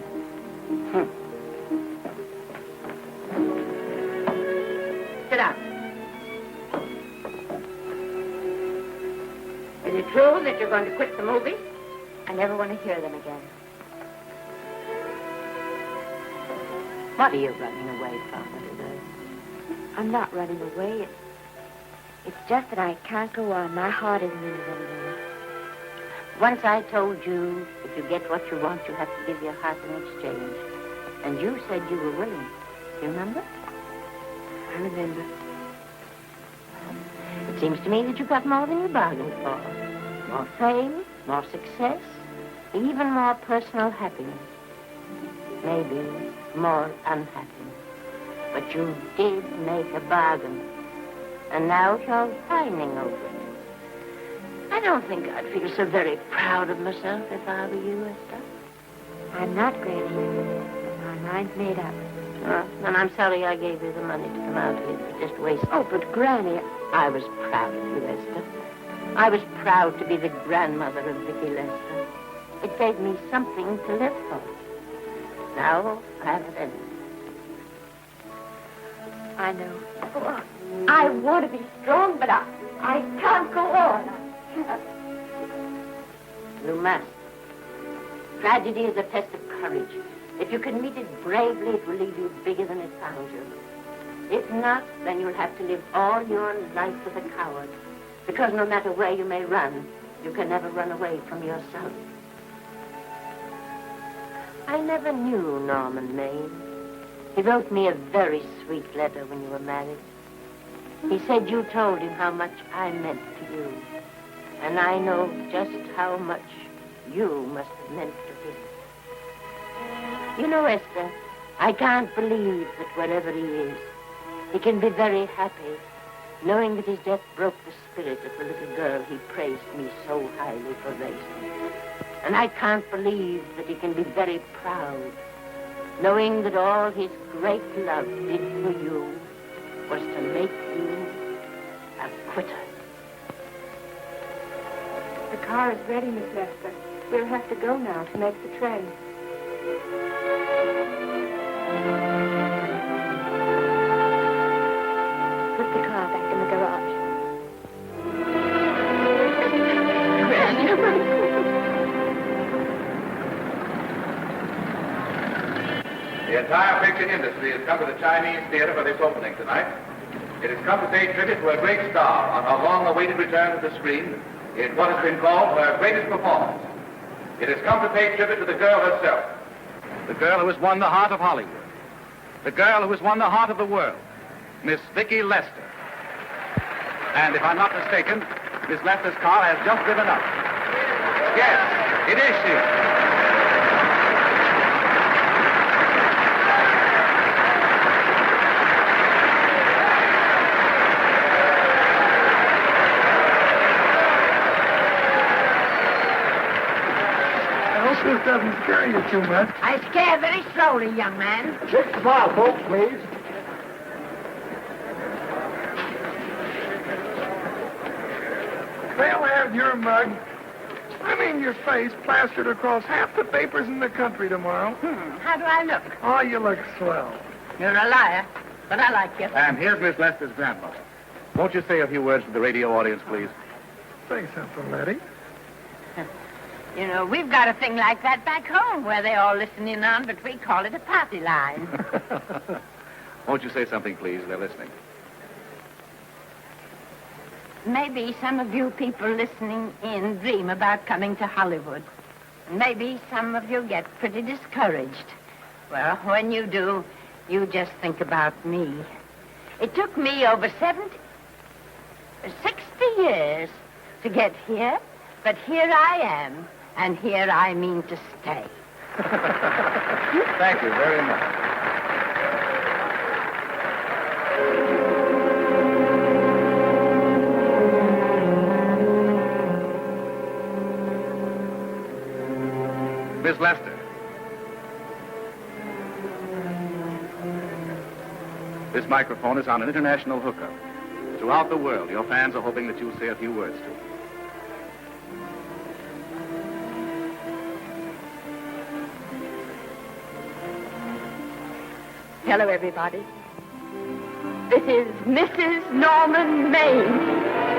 Sit down. Is it true that you're going to quit the movies? I never want to hear them again. What are you running away from, little girl? I'm not running away. It's just that I can't go on. My heart isn't in it anymore. Once I told you if you get what you want, you have to give your heart in exchange. And you said you were willing. Do you remember? I remember. It seems to me that you got more than you bargained for. More fame, more success, even more personal happiness. Maybe more unhappiness. But you did make a bargain. And now you're pining over it. I don't think I'd feel so very proud of myself if I were you, Esther. I'm not, Granny. My mind's made up. Oh, and I'm sorry I gave you the money to come out here. It just wasted. Oh, but Granny, I was proud of you, Esther. I was proud to be the grandmother of Vicky Lester. It gave me something to live for. Now I have it ended. I know. Oh, I want to be strong, but I can't go on. You must. Tragedy is a test of courage. If you can meet it bravely, it will leave you bigger than it found you. If not, then you'll have to live all your life as a coward. Because no matter where you may run, you can never run away from yourself. I never knew Norman Maine. He wrote me a very sweet letter when you were married. He said you told him how much I meant to you. And I know just how much you must have meant to him. You know, Esther, I can't believe that wherever he is, he can be very happy, knowing that his death broke the spirit of the little girl he praised me so highly for raising. And I can't believe that he can be very proud, knowing that all his great love did for you was to make you a quitter. The car is ready, Miss Lester. We'll have to go now to make the train. Put the car back in the garage. The entire picture industry has come to the Chinese Theater for this opening tonight. It has come to pay tribute to a great star on her long-awaited return to the screen in what has been called her greatest performance. It has come to pay tribute to the girl herself. The girl who has won the heart of Hollywood. The girl who has won the heart of the world. Miss Vicki Lester. And if I'm not mistaken, Miss Lester's car has just driven up. Yes, it is she. I hope this doesn't scare you too much. I scare very slowly, young man. 6 o'clock, folks, please. They'll have your mug, your face, plastered across half the papers in the country tomorrow. How do I look? Oh, you look swell. You're a liar, but I like you. And here's Miss Lester's grandmother. Won't you say a few words to the radio audience, please? Say something, Letty. You know, we've got a thing like that back home where they all listen in on, but we call it a party line. Won't you say something, please? They're listening. Maybe some of you people listening in dream about coming to Hollywood. Maybe some of you get pretty discouraged. Well, when you do, you just think about me. It took me over 60 years to get here, but here I am, and here I mean to stay. Thank you very much. Miss Lester. This microphone is on an international hookup. Throughout the world, your fans are hoping that you'll say a few words to them. Hello, everybody. This is Mrs. Norman Maine.